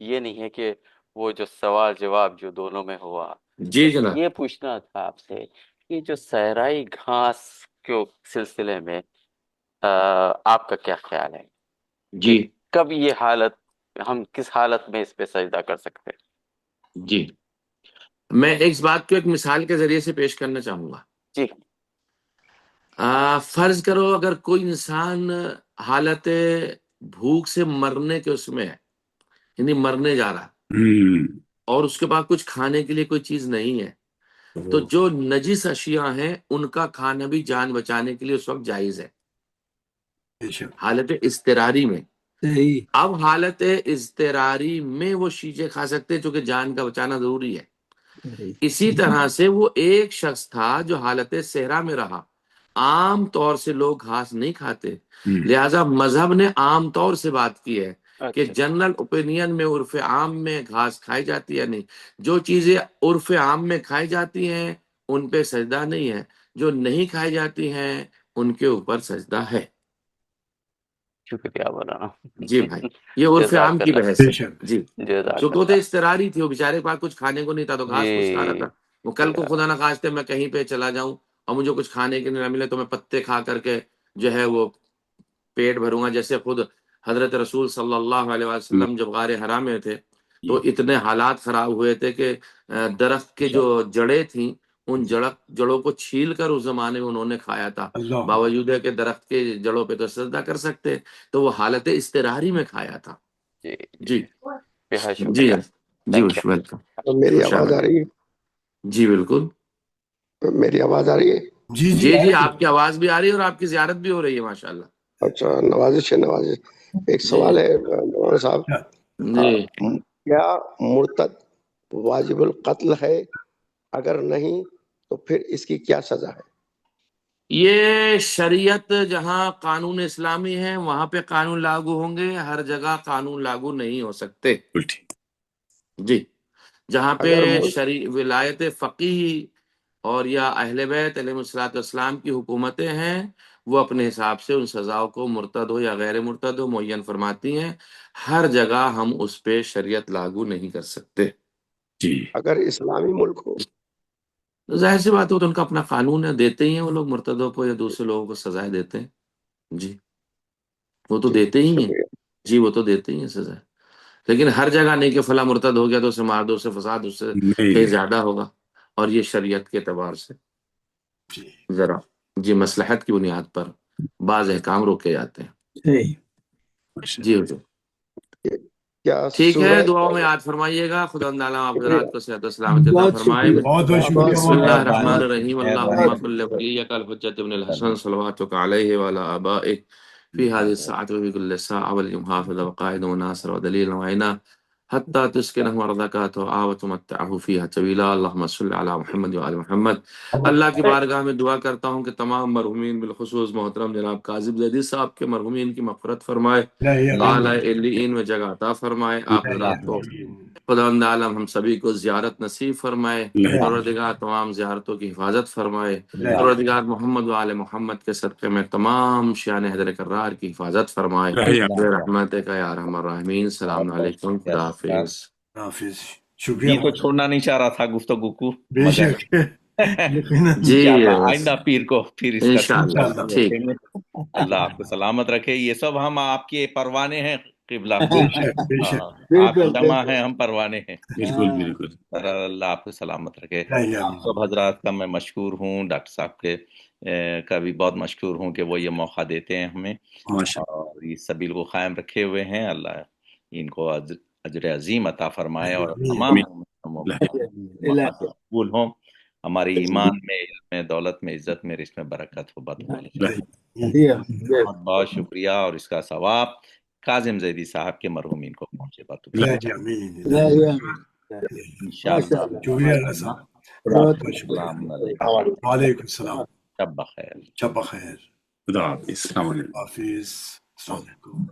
یہ نہیں ہے کہ وہ جو سوال جواب جو دونوں میں ہوا، جی بس جناب. یہ پوچھنا تھا آپ سے کہ جو صحرائی گھاس کے سلسلے میں آپ کا کیا خیال ہے کہ جی کب یہ حالت، ہم کس حالت میں اس پہ سجدہ کر سکتے ہیں؟ جی میں اس بات کو ایک مثال کے ذریعے سے پیش کرنا چاہوں گا. جی فرض کرو اگر کوئی انسان حالت بھوک سے مرنے کے اس میں ہے، یعنی مرنے جا رہا ہے اور اس کے پاس کچھ کھانے کے لیے کوئی چیز نہیں ہے، تو جو نجس اشیاء ہیں ان کا کھانا بھی جان بچانے کے لیے اس وقت جائز ہے بے شک. حالت اضطراری میں. صحیح. اب حالت اضطراری میں وہ چیزیں کھا سکتے ہیں چونکہ جان کا بچانا ضروری ہے. صحیح. اسی طرح سے وہ ایک شخص تھا جو حالت صحرا میں رہا. عام طور سے لوگ گھاس نہیں کھاتے، لہذا مذہب نے عام طور سے بات کی ہے کہ اچھا جنرل اوپینین میں عرف عام میں گھاس کھائی جاتی ہے. نہیں، جو چیزیں عرف عام میں کھائی جاتی ہیں ان پہ سجدہ نہیں ہے، جو نہیں کھائی جاتی ہیں ان کے اوپر سجدہ ہے. شکریہ مولانا. جی بھائی، یہ عرف عام جزاک کی اللہ، بحث بے ہے. شک. جی جزاک چونکہ وہ تو اللہ. استراری تھی، وہ بیچارے کے پاس کچھ کھانے کو نہیں تھا تو گھاس پھوس کھا رہا تھا. وہ کل کو خدا نہ خواستہ میں کہیں پہ چلا جاؤں اور مجھے کچھ کھانے کے لیے نہ ملے تو میں پتے کھا کر کے جو ہے وہ پیٹ بھروں گا. جیسے خود حضرت رسول صلی اللہ علیہ وسلم جب غار حرا میں تھے تو اتنے حالات خراب ہوئے تھے کہ درخت کے جو جڑیں تھیں ان جڑوں کو چھیل کر اس زمانے میں انہوں نے کھایا تھا، اللہ. باوجود ہے کہ درخت کے جڑوں پہ تو سجدہ کر سکتے، تو وہ حالت استراری میں کھایا تھا. جی جی بہت جی شکریہ. جی تھینک یو. ویلکم. میری آواز آ رہی ہے؟ جی بالکل. میری آواز آ رہی ہے؟ جی جی جی آپ کی آواز بھی آ رہی ہے اور آپ کی زیارت بھی ہو رہی ہے ماشاءاللہ. اچھا، نوازش ہے نوازش. ایک جی سوال ہے مولانا صاحب، جی کیا مرتد واجب القتل ہے؟ اگر نہیں تو پھر اس کی کیا سزا ہے؟ یہ شریعت جہاں قانون اسلامی ہے وہاں پہ قانون لاگو ہوں گے، ہر جگہ قانون لاگو نہیں ہو سکتے. جی جہاں پہ اگر ولایت فقیہ اور یا اہل بیت علیہ الصلوۃ والسلام کی حکومتیں ہیں وہ اپنے حساب سے ان سزاؤں کو مرتد ہو یا غیر مرتد ہو معین فرماتی ہیں. ہر جگہ ہم اس پہ شریعت لاگو نہیں کر سکتے. جی اگر اسلامی ملک ہو ظاہر سی بات ہو تو ان کا اپنا قانون ہے، دیتے ہی ہیں وہ لوگ مرتدوں کو یا دوسرے لوگوں کو سزائیں دیتے ہیں. جی وہ تو جی دیتے ہی ہیں. شکریہ. جی وہ تو دیتے ہی ہیں سزا، لیکن ہر جگہ نہیں کہ فلاں مرتد ہو گیا تو اسے مار دو، اسے فساد اس سے کہیں زیادہ ہوگا. اور یہ شریعت کے اعتبار سے ذرا جی مصلحت کی بنیاد پر بعض احکام روکے جاتے ہیں. صحیح. جی حضور کیا ٹھیک ہے، سورہ دعاؤں میں یاد فرمائیے گا. خدا تعالیٰ آپ حضرات کو صحت و سلامت عطا بہت فرمائے. شکریہ. بہت بہت شکریہ بسم مولانا. اللہ الرحمن الرحیم. اللهم بہت كل وليك الحجة ابن الحسن صلواتك عليه وعلى آبائك في هذه الساعة وفي كل ساعة وليم حافظ وقائد وناصر ودليل وعينا حتى تسكنه أرضك طوعا وتمتعه فيها طويلا. اللهم صل على محمد وعلى محمد. اللہ کی بارگاہ میں دعا کرتا ہوں کہ تمام مرحومین بالخصوص محترم جناب کاظم زیدی صاحب کے مرحومین کی مغفرت فرمائے، اعلیٰ علیین میں جگہ عطا فرمائے. آپ حضرات کو خداوند عالم ہم سبھی کو زیارت نصیب فرمائے. پروردگار تمام زیارتوں کی حفاظت فرمائے. پروردگار محمد و آل محمد کے صدقے میں تمام شان حیدر کرار کی حفاظت فرمائے. رحمتک یا ارحم الراحمین. السلام علیکم. خدا حافظ. حافظ. شکریہ یہ تو مولانا. چھوڑنا نہیں چاہ رہا تھا گفتگو کو. بے مزہ شک. یقیناً. جی انشاءاللہ آئندہ پیر کو پھر اس کا انشاءاللہ انشاءاللہ. ٹھیک. رکھیں گے. اللہ آپ کو سلامت رکھے. یہ سب ہم آپ کے پروانے ہیں قبلہ. بے شک بے شک. آپ بالکل شمع ہیں، ہم پروانے ہیں. بالکل. اللہ آپ کو سلامت رکھے. نہیں آپ سب حضرات کا میں مشکور ہوں، ڈاکٹر صاحب کے کا بھی بہت مشکور ہوں کہ وہ یہ موقع دیتے ہیں ہمیں اور اس سبیل کو قائم رکھے ہوئے ہیں. اللہ ان کو اجر عظیم عطا فرمائے اور تمام قبول ہوں. ہماری ایمان میں، علم میں، دولت میں، عزت میں، رزق میں برکت ہو. بہت بہت شکریہ اور اس کا ثواب کاظم زیدی صاحب کے مرحومین کو پہنچے. وعلیکم السلام. شب بخیر. شب بخیر. خدا حافظ. السلام علیکم. حافظ. السلام علیکم.